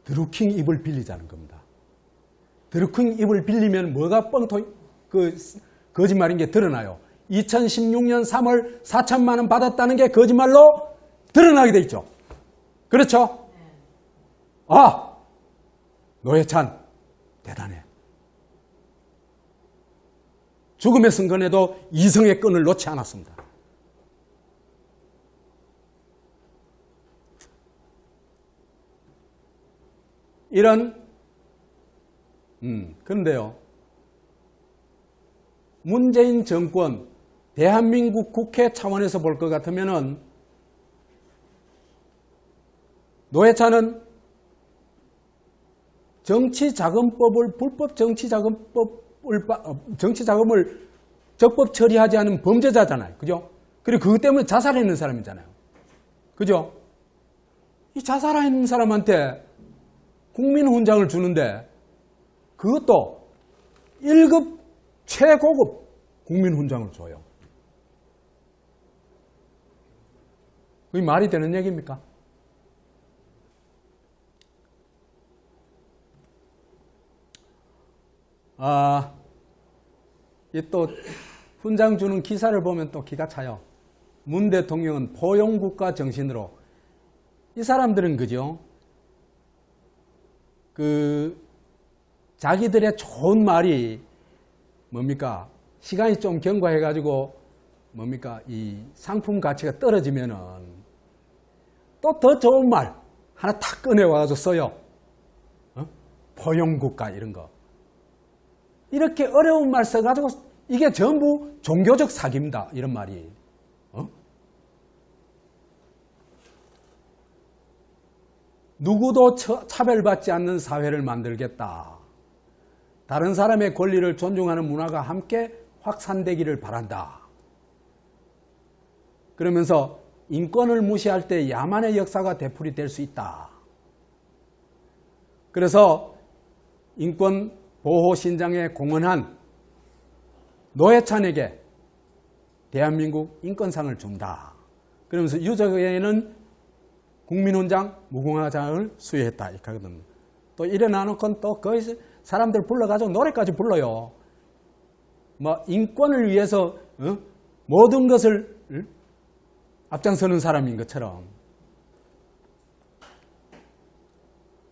드루킹 입을 빌리자는 겁니다. 드루킹 입을 빌리면 뭐가 거짓말인 게 드러나요. 2016년 3월 4천만 원 받았다는 게 거짓말로 드러나게 돼 있죠. 그렇죠? 아! 노회찬 대단해. 죽음의 순간에도 이성의 끈을 놓지 않았습니다. 이런 그런데요, 문재인 정권, 대한민국 국회 차원에서 볼 것 같으면은 노회찬은 정치자금법을, 불법 정치자금을 적법 처리하지 않은 범죄자잖아요. 그죠? 그리고 그것 때문에 자살했는 사람이잖아요. 그죠? 이 자살한 사람한테 국민훈장을 주는데 그것도 1급 최고급 국민훈장을 줘요. 그게 말이 되는 얘기입니까? 이 또 훈장 주는 기사를 보면 또 기가 차요. 문 대통령은 포용국가 정신으로. 이 사람들은 그죠? 자기들의 좋은 말이 뭡니까? 시간이 좀 경과해가지고 뭡니까? 이 상품 가치가 떨어지면은 또 더 좋은 말 하나 탁 꺼내와가지고 써요. 포용국가 이런 거. 이렇게 어려운 말 써가지고 이게 전부 종교적 사기입니다. 이런 말이. 누구도 차별받지 않는 사회를 만들겠다. 다른 사람의 권리를 존중하는 문화가 함께 확산되기를 바란다. 그러면서 인권을 무시할 때 야만의 역사가 되풀이될 수 있다. 그래서 인권 보호 신장에 공헌한 노회찬에게 대한민국 인권상을 준다. 그러면서 유족에게는 국민훈장, 무궁화장을 수여했다. 이렇게 하거든요. 또 이래 놔놓고는 또 거의 사람들 불러가지고 노래까지 불러요. 뭐 인권을 위해서 모든 것을 앞장서는 사람인 것처럼.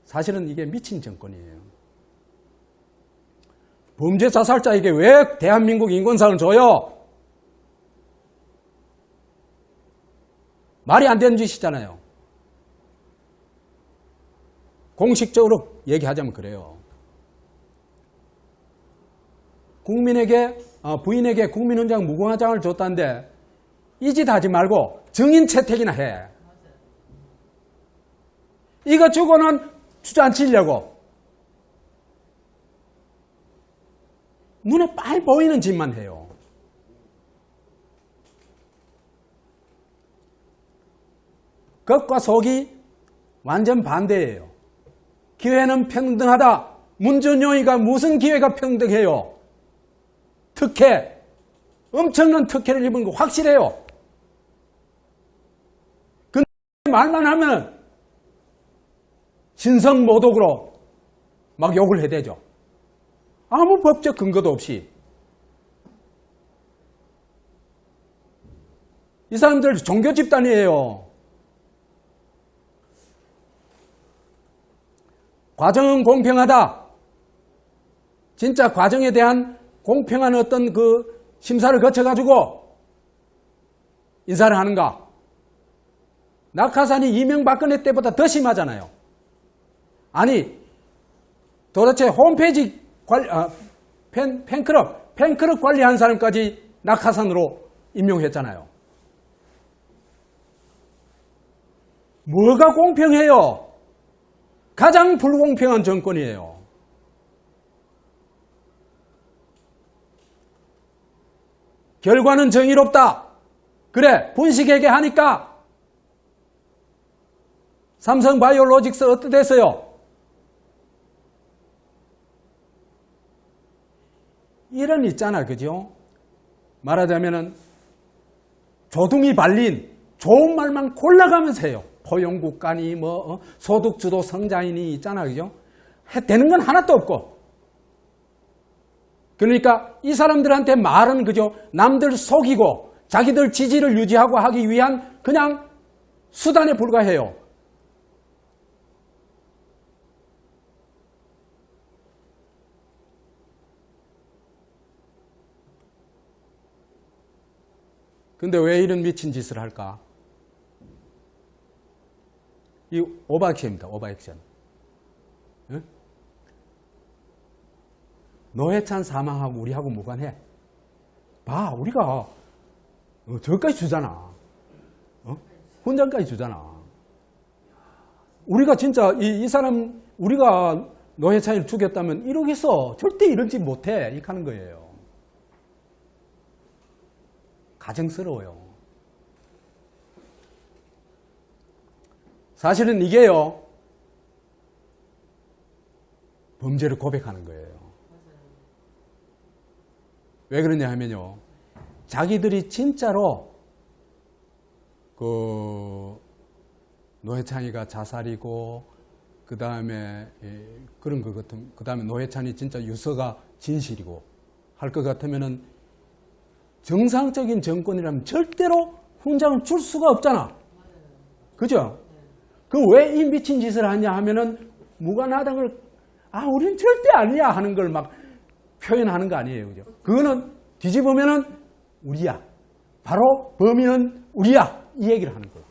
사실은 이게 미친 정권이에요. 범죄 자살자에게 왜 대한민국 인권상을 줘요? 말이 안 되는 짓이잖아요. 공식적으로 얘기하자면 그래요. 부인에게 국민훈장 무궁화장을 줬다는데 이 짓 하지 말고 증인 채택이나 해. 이거 주고는 주저앉히려고 눈에 빨리 보이는 짓만 해요. 겉과 속이 완전 반대예요. 기회는 평등하다. 문준용이가 무슨 기회가 평등해요? 특혜, 엄청난 특혜를 입은 거 확실해요. 근데 말만 하면 신성모독으로 막 욕을 해대죠. 아무 법적 근거도 없이. 이 사람들 종교 집단이에요. 과정은 공평하다. 진짜 과정에 대한 공평한 어떤 그 심사를 거쳐가지고 인사를 하는가? 낙하산이 이명박근혜 때보다 더 심하잖아요. 아니, 도대체 홈페이지 팬클럽 관리한 사람까지 낙하산으로 임명했잖아요. 뭐가 공평해요? 가장 불공평한 정권이에요. 결과는 정의롭다. 그래, 분식회계 하니까 삼성바이오로직스 어떻게 됐어요? 이런 있잖아, 그죠? 말하자면은 조둥이 발린 좋은 말만 골라가면서 해요. 포용국가니 소득주도 성장이니 있잖아, 그죠? 되는 건 하나도 없고. 그러니까 이 사람들한테 말은 그죠? 남들 속이고 자기들 지지를 유지하고 하기 위한 그냥 수단에 불과해요. 근데 왜 이런 미친 짓을 할까? 이 오버액션입니다. 오버액션. 응? 노회찬 사망하고 우리하고 무관해. 봐, 우리가 저까지 주잖아. 훈장까지 주잖아. 우리가 진짜 이 사람 우리가 노회찬을 죽였다면 이러겠어. 절대 이러지 못해. 이렇게 하는 거예요. 가정스러워요. 사실은 이게요, 범죄를 고백하는 거예요. 왜 그러냐 하면요, 자기들이 진짜로 노회찬이가 자살이고, 그 다음에 그런 것 같은, 그 다음에 노회찬이 진짜 유서가 진실이고 할 것 같으면은 정상적인 정권이라면 절대로 훈장을 줄 수가 없잖아. 그죠? 그 왜 이 미친 짓을 하냐 하면은 무관하다는 걸, 우린 절대 아니야 하는 걸 막 표현하는 거 아니에요. 그죠? 그거는 뒤집으면은 우리야. 바로 범인은 우리야. 이 얘기를 하는 거죠.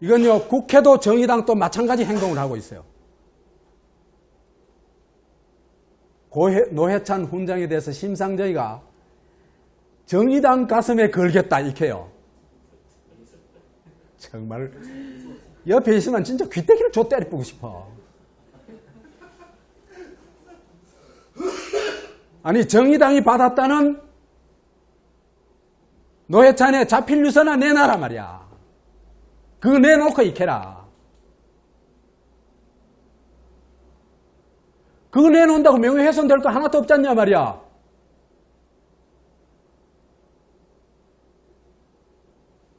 이건요, 국회도 정의당도 마찬가지 행동을 하고 있어요. 노회찬 훈장에 대해서 심상정의가 정의당 가슴에 걸겠다 이렇게요. 정말 옆에 있으면 진짜 귀때기를 줘 때려보고 싶어. 아니, 정의당이 받았다는 노회찬의 자필 유서나 내놔라 말이야. 그거 내놓고 익혀라. 그거 내놓는다고 명예훼손될 거 하나도 없잖냐 말이야.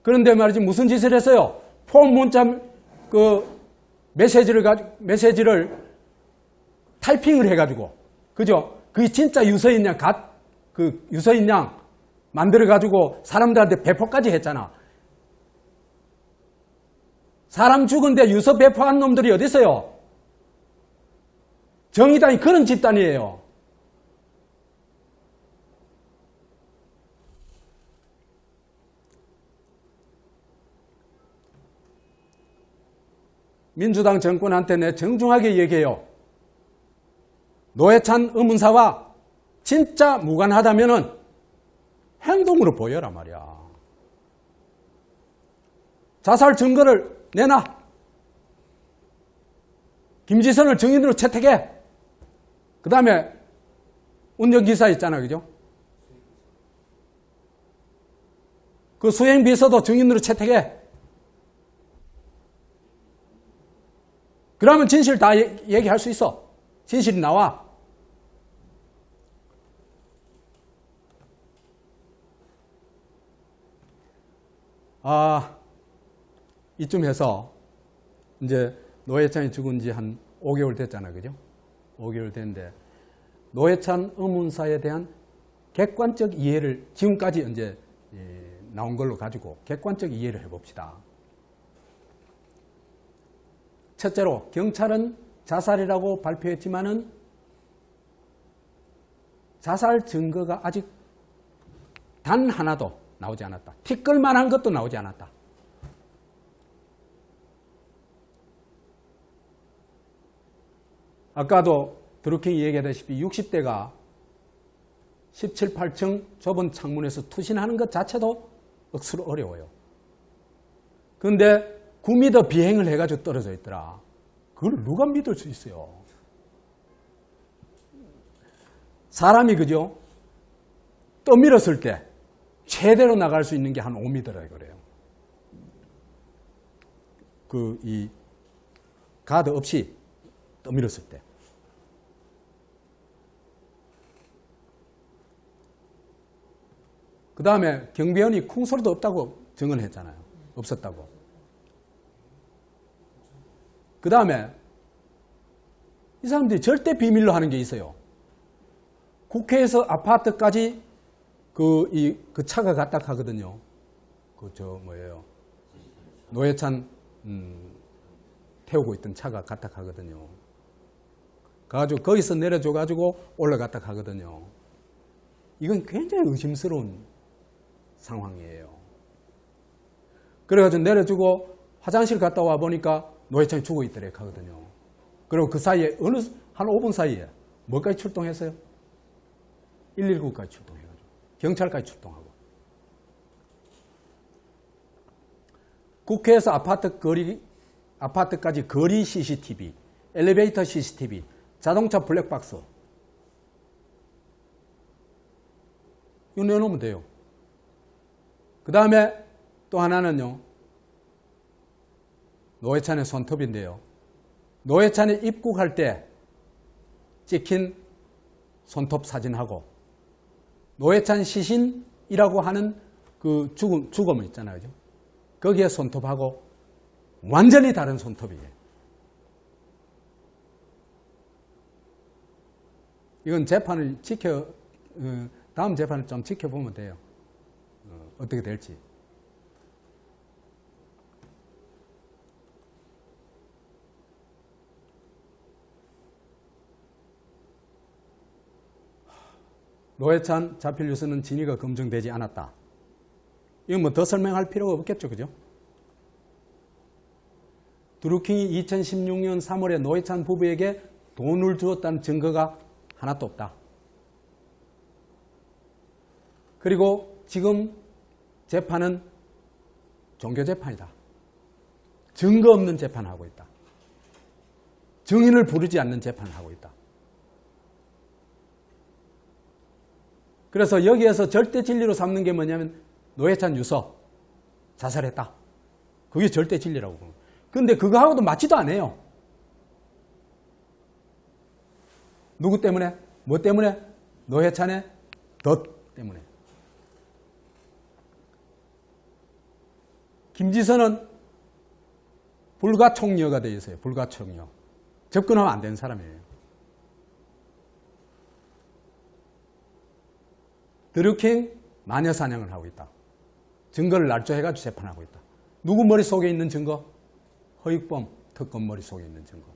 그런데 말이지 무슨 짓을 했어요? 폰 문자 메시지를 타이핑을 해가지고, 그죠? 그게 진짜 유서인 양 유서인 양 만들어가지고 사람들한테 배포까지 했잖아. 사람 죽은데 유서 배포한 놈들이 어디 있어요? 정의당이 그런 집단이에요. 민주당 정권한테 내 정중하게 얘기해요. 노회찬 의문사와 진짜 무관하다면은 행동으로 보여라 말이야. 자살 증거를 내놔. 김지선을 증인으로 채택해. 그 다음에 운전기사 있잖아, 그죠? 그 수행비서도 증인으로 채택해. 그러면 진실 다 얘기할 수 있어. 진실이 나와. 이쯤 해서 이제 노회찬이 죽은 지 한 5개월 됐잖아, 그죠? 5개월 됐는데 노회찬 의문사에 대한 객관적 이해를 지금까지 이제 나온 걸로 가지고 객관적 이해를 해봅시다. 첫째로 경찰은 자살이라고 발표했지만은 자살 증거가 아직 단 하나도 나오지 않았다. 티끌만한 것도 나오지 않았다. 아까도 드루킹이 얘기하다시피 60대가 17, 8층 좁은 창문에서 투신하는 것 자체도 억수로 어려워요. 그런데 9m 비행을 해가지고 떨어져 있더라. 그걸 누가 믿을 수 있어요? 사람이 그죠? 떠밀었을 때 최대로 나갈 수 있는 게 한 5m라 그래요. 이 가드 없이 떠밀었을 때. 그 다음에 경비원이 쿵소리도 없다고 증언했잖아요. 없었다고. 그 다음에 이 사람들이 절대 비밀로 하는 게 있어요. 국회에서 아파트까지 그 차가 갔다 가거든요. 노회찬 태우고 있던 차가 갔다 가거든요. 가가지고 거기서 내려줘가지고 올라갔다 가거든요. 이건 굉장히 의심스러운 상황이에요. 그래가지고 내려주고 화장실 갔다 와 보니까 노회찬이 죽어 있더래 하거든요. 그리고 그 사이에 한 5분 사이에 뭐까지 출동했어요? 119까지 출동해가지고 경찰까지 출동하고 국회에서 아파트까지 거리 CCTV, 엘리베이터 CCTV, 자동차 블랙박스 이거 내놓으면 돼요. 그 다음에 또 하나는요. 노회찬의 손톱인데요. 노회찬이 입국할 때 찍힌 손톱 사진하고 노회찬 시신이라고 하는 그 죽음을 있잖아요. 그죠? 거기에 손톱하고 완전히 다른 손톱이에요. 이건 재판을 다음 재판을 좀 지켜보면 돼요. 어떻게 될지. 노회찬 자필 뉴스는 진위가 검증되지 않았다. 이건 뭐 더 설명할 필요가 없겠죠. 그죠? 드루킹이 2016년 3월에 노회찬 부부에게 돈을 주었다는 증거가 하나도 없다. 그리고 지금 재판은 종교재판이다. 증거 없는 재판을 하고 있다. 증인을 부르지 않는 재판을 하고 있다. 그래서 여기에서 절대 진리로 삼는 게 뭐냐면 노회찬 유서 자살했다. 그게 절대 진리라고 보는 거예요. 그런데 그거하고도 맞지도 않아요. 누구 때문에? 뭐 때문에? 노회찬의 덫 때문에. 김지선은 불가촉녀가 되어 있어요. 불가촉녀. 접근하면 안 되는 사람이에요. 드루킹 마녀사냥을 하고 있다. 증거를 날조해가지고 재판하고 있다. 누구 머릿속에 있는 증거? 허익범 특검 머릿속에 있는 증거.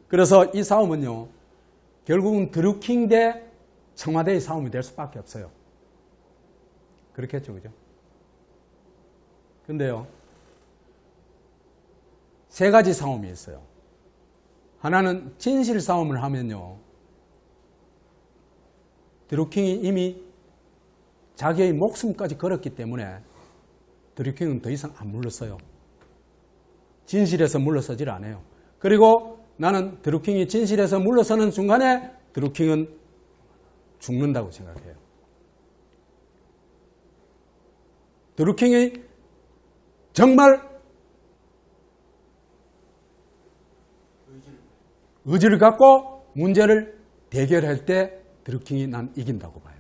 그래서 이 싸움은요. 결국은 드루킹 대 청와대의 싸움이 될 수밖에 없어요. 그렇겠죠. 그죠? 근데요. 세 가지 싸움이 있어요. 하나는 진실 싸움을 하면요. 드루킹이 이미 자기의 목숨까지 걸었기 때문에 드루킹은 더 이상 안 물러서요. 진실에서 물러서질 않아요. 그리고 나는 드루킹이 진실에서 물러서는 순간에 드루킹은 죽는다고 생각해요. 드루킹이 정말 의지를 갖고 문제를 대결할 때 드루킹이 난 이긴다고 봐요.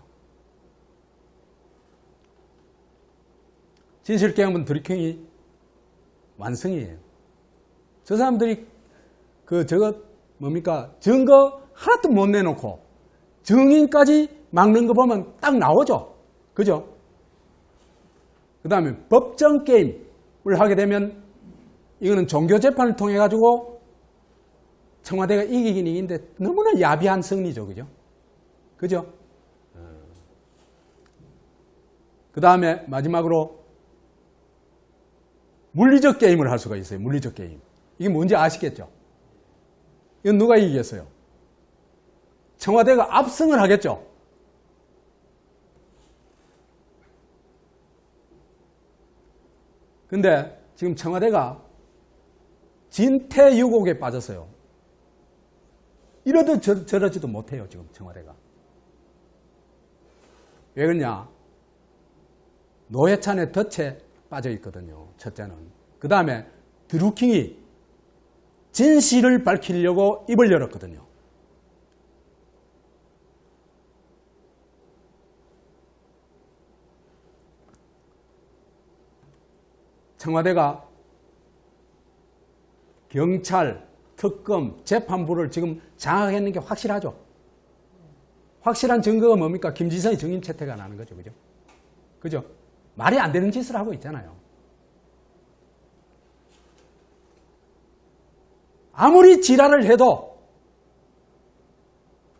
진실게임은 드루킹이 완성이에요. 저 사람들이 증거 하나도 못 내놓고 증인까지 막는 거 보면 딱 나오죠. 그죠? 그 다음에 법정 게임을 하게 되면 이거는 종교재판을 통해 가지고 청와대가 이기긴 이긴데 너무나 야비한 승리죠. 그죠? 그죠? 그 다음에 마지막으로 물리적 게임을 할 수가 있어요. 물리적 게임. 이게 뭔지 아시겠죠? 이건 누가 이기겠어요? 청와대가 압승을 하겠죠? 근데 지금 청와대가 진퇴유곡에 빠졌어요. 이러도 저러지도 못해요, 지금 청와대가. 왜 그러냐? 노회찬의 덫에 빠져 있거든요, 첫째는. 그 다음에 드루킹이 진실을 밝히려고 입을 열었거든요. 청와대가 경찰, 특검, 재판부를 지금 장악했는 게 확실하죠. 확실한 증거가 뭡니까? 김지성의 증인 채택가 나는 거죠. 그죠? 그죠? 말이 안 되는 짓을 하고 있잖아요. 아무리 지랄을 해도,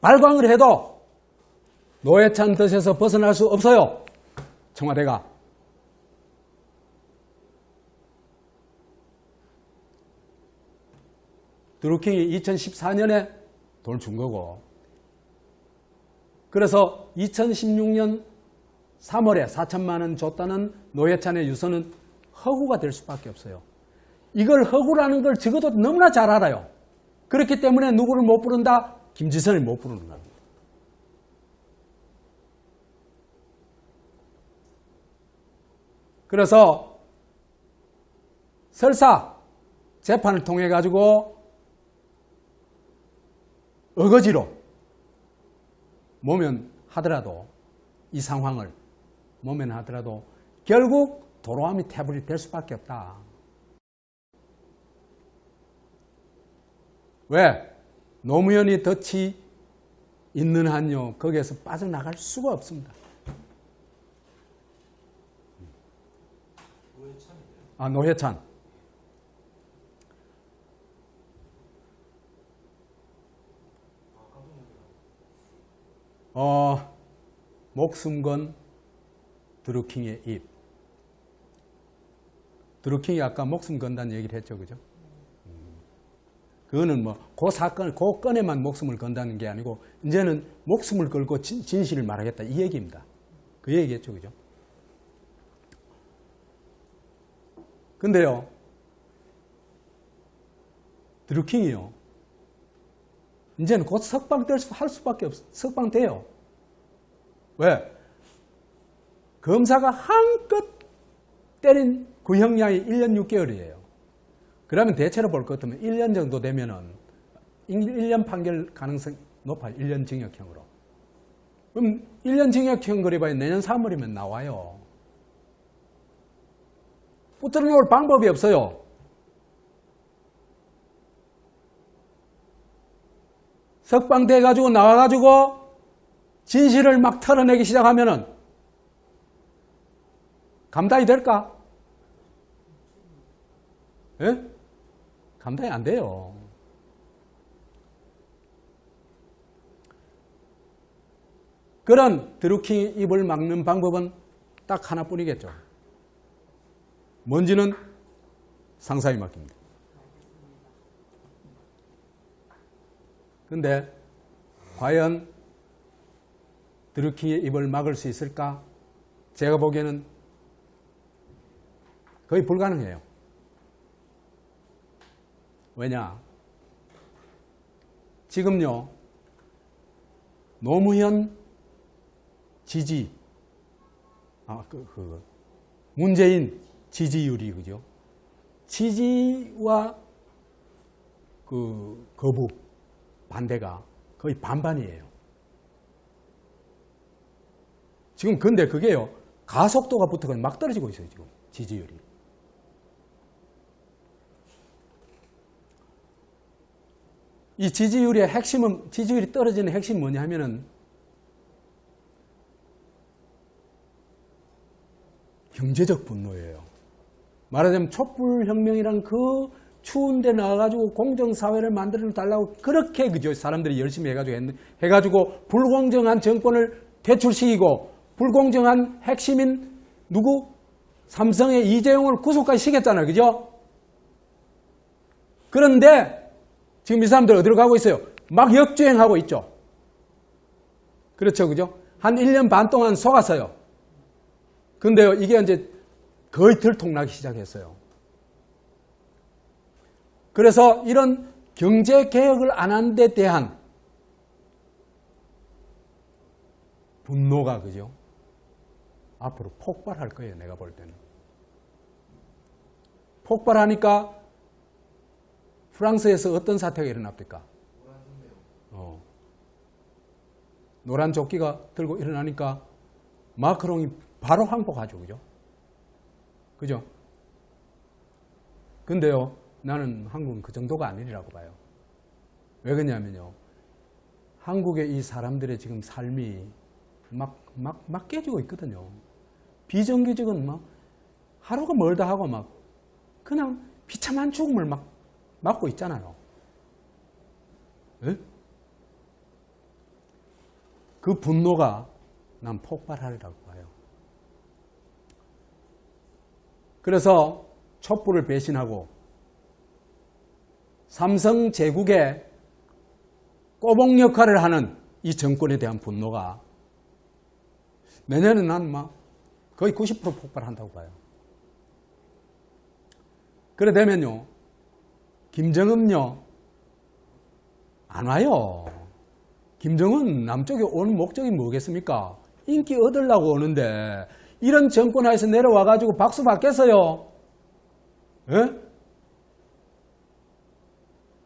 발광을 해도 노회찬 덫에서 벗어날 수 없어요. 청와대가. 드루킹이 2014년에 돈을 준 거고, 그래서 2016년 3월에 4천만 원 줬다는 노회찬의 유서는 허구가 될 수밖에 없어요. 이걸 허구라는 걸 적어도 너무나 잘 알아요. 그렇기 때문에 누구를 못 부른다? 김지선을 못 부르는 겁니다. 그래서 설사 재판을 통해 가지고 어거지로 모면하더라도, 이 상황을 모면하더라도 결국 도로아미 태블이 될 수밖에 없다. 왜? 노무현이 덫이 있는 한요, 거기에서 빠져나갈 수가 없습니다. 노회찬. 목숨 건 드루킹의 입. 드루킹이 아까 목숨 건다는 얘기를 했죠, 그죠? 그거는 그 건에만 목숨을 건다는 게 아니고, 이제는 목숨을 걸고 진실을 말하겠다, 이 얘기입니다. 그 얘기겠죠, 그죠? 근데요, 드루킹이요, 이제는 곧 할 수밖에 없어. 석방돼요. 왜? 검사가 한껏 때린 구형량이 1년 6개월이에요. 그러면 대체로 볼 것 같으면 1년 정도 되면은 1년 판결 가능성이 높아요. 1년 징역형으로. 그럼 1년 징역형 그래봐야 내년 3월이면 나와요. 붙들어 놓을 방법이 없어요. 석방돼가지고 나와가지고 진실을 막 털어내기 시작하면은 감당이 될까? 예? 감당이 안 돼요. 그런 드루킹 입을 막는 방법은 딱 하나뿐이겠죠. 뭔지는 상사에 맡깁니다. 근데 과연 드루킹의 입을 막을 수 있을까? 제가 보기에는 거의 불가능해요. 왜냐? 지금요, 노무현 지지, 문재인 지지율이, 그죠? 지지와 거부, 반대가 거의 반반이에요. 지금 근데 그게요, 가속도가 붙어서 막 떨어지고 있어요, 지금 지지율이. 이 지지율의 핵심은, 지지율이 떨어지는 핵심이 뭐냐 하면은 경제적 분노예요. 말하자면 촛불혁명이란 그 추운 데 나와가지고 공정사회를 만들어 달라고 그렇게, 그죠? 사람들이 열심히 해가지고 불공정한 정권을 퇴출시키고 불공정한 핵심인 누구? 삼성의 이재용을 구속까지 시켰잖아요. 그죠? 그런데 지금 이 사람들 어디로 가고 있어요? 막 역주행하고 있죠. 그렇죠. 그죠? 한 1년 반 동안 속았어요. 근데요, 이게 이제 거의 들통나기 시작했어요. 그래서 이런 경제개혁을 안 한 데 대한 분노가, 그죠? 앞으로 폭발할 거예요, 내가 볼 때는. 폭발하니까 프랑스에서 어떤 사태가 일어납니까? 노란 조끼가 들고 일어나니까 마크롱이 바로 항복하죠, 그죠? 그죠? 근데요, 나는 한국은 그 정도가 아니라고 봐요. 왜 그러냐면요, 한국의 이 사람들의 지금 삶이 막 깨지고 있거든요. 비정규직은 막 하루가 멀다 하고 막 그냥 비참한 죽음을 막 맞고 있잖아요. 에? 그 분노가 난 폭발하리라고 봐요. 그래서 촛불을 배신하고 삼성 제국의 꼬봉 역할을 하는 이 정권에 대한 분노가 내년에 난 막 거의 90% 폭발한다고 봐요. 그래 되면요, 김정은요 안 와요. 김정은 남쪽에 오는 목적이 뭐겠습니까? 인기 얻으려고 오는데 이런 정권 하에서 내려와가지고 박수 받겠어요? 에?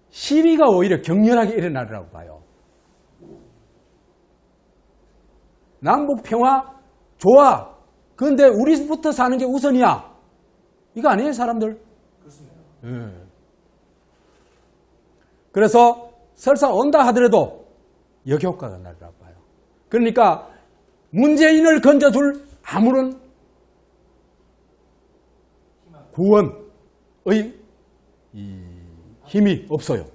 시위가 오히려 격렬하게 일어나리라고 봐요. 남북 평화 좋아. 그런데 우리부터 사는 게 우선이야. 이거 아니에요, 사람들? 그렇습니다. 예. 그래서 설사 온다 하더라도 역효과가 나리라고 봐요. 그러니까 문재인을 건져줄 아무런 구원의 힘이 없어요.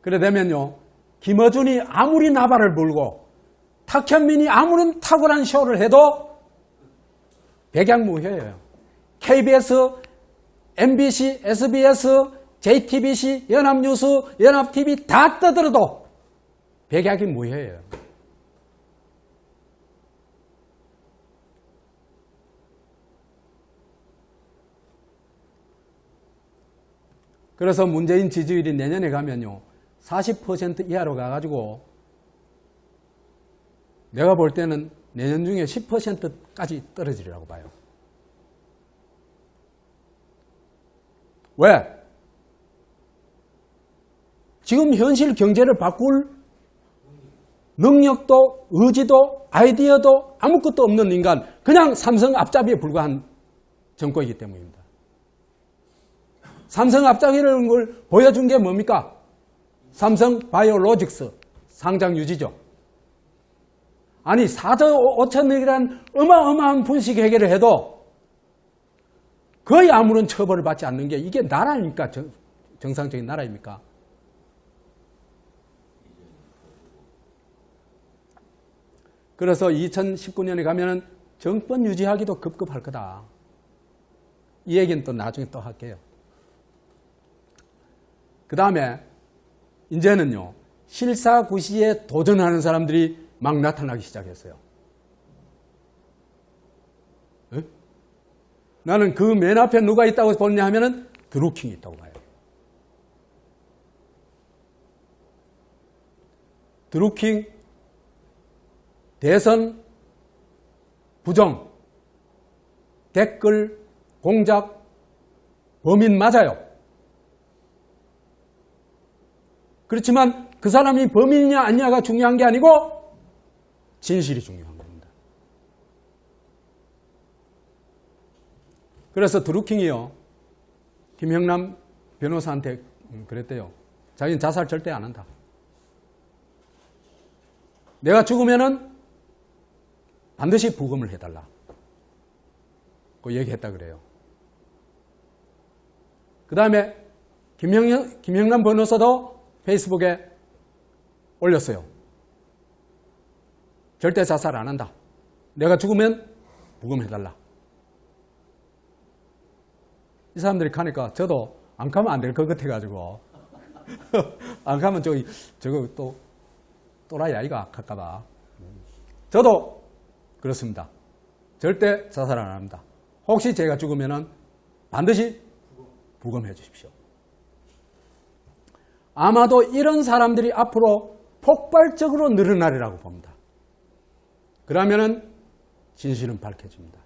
그래 되면요, 김어준이 아무리 나발을 불고 탁현민이 아무런 탁월한 쇼를 해도 백약무효예요. KBS, MBC, SBS, JTBC, 연합뉴스, 연합TV 다 떠들어도 백약이 무효예요. 그래서 문재인 지지율이 내년에 가면요 40% 이하로 가가지고 내가 볼 때는 내년 중에 10%까지 떨어지리라고 봐요. 왜? 지금 현실 경제를 바꿀 능력도 의지도 아이디어도 아무것도 없는 인간, 그냥 삼성 앞잡이에 불과한 정권이기 때문입니다. 삼성 앞잡이라는 걸 보여준 게 뭡니까? 삼성 바이오로직스 상장 유지죠. 아니 4조 5천억이란 어마어마한 분식 회계를 해도 거의 아무런 처벌을 받지 않는 게 이게 나라입니까? 정상적인 나라입니까? 그래서 2019년에 가면은 정권 유지하기도 급급할 거다. 이 얘기는 또 나중에 또 할게요. 그 다음에 이제는요 실사구시에 도전하는 사람들이 막 나타나기 시작했어요. 에? 나는 그 맨 앞에 누가 있다고 보느냐 하면은 드루킹이 있다고 봐요. 드루킹 대선 부정 댓글 공작 범인 맞아요. 그렇지만 그 사람이 범인이냐 아니냐가 중요한 게 아니고 진실이 중요한 겁니다. 그래서 드루킹이요 김영남 변호사한테 그랬대요. 자기는 자살 절대 안 한다. 내가 죽으면은 반드시 부검을 해달라. 그 얘기했다 그래요. 그 다음에 김영남 변호사도 페이스북에 올렸어요. 절대 자살 안 한다. 내가 죽으면 부검해달라. 이 사람들이 가니까 저도 안 가면 안 될 것 같아가지고 안 가면 저거 또 또라이 아이가 할까봐. 저도 그렇습니다. 절대 자살 안 합니다. 혹시 제가 죽으면은 반드시 부검해 주십시오. 아마도 이런 사람들이 앞으로 폭발적으로 늘어나리라고 봅니다. 그러면은 진실은 밝혀집니다.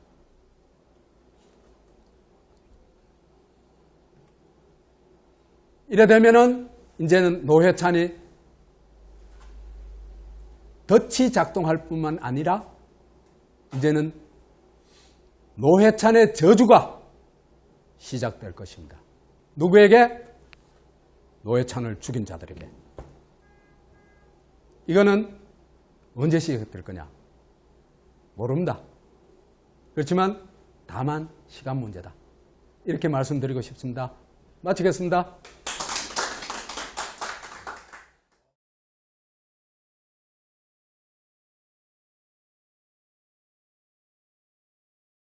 이래 되면은 이제는 노회찬이 덫이 작동할 뿐만 아니라 이제는 노회찬의 저주가 시작될 것입니다. 누구에게? 노회찬을 죽인 자들에게. 이거는 언제 시작될 거냐? 모릅니다. 그렇지만 다만 시간 문제다. 이렇게 말씀드리고 싶습니다. 마치겠습니다.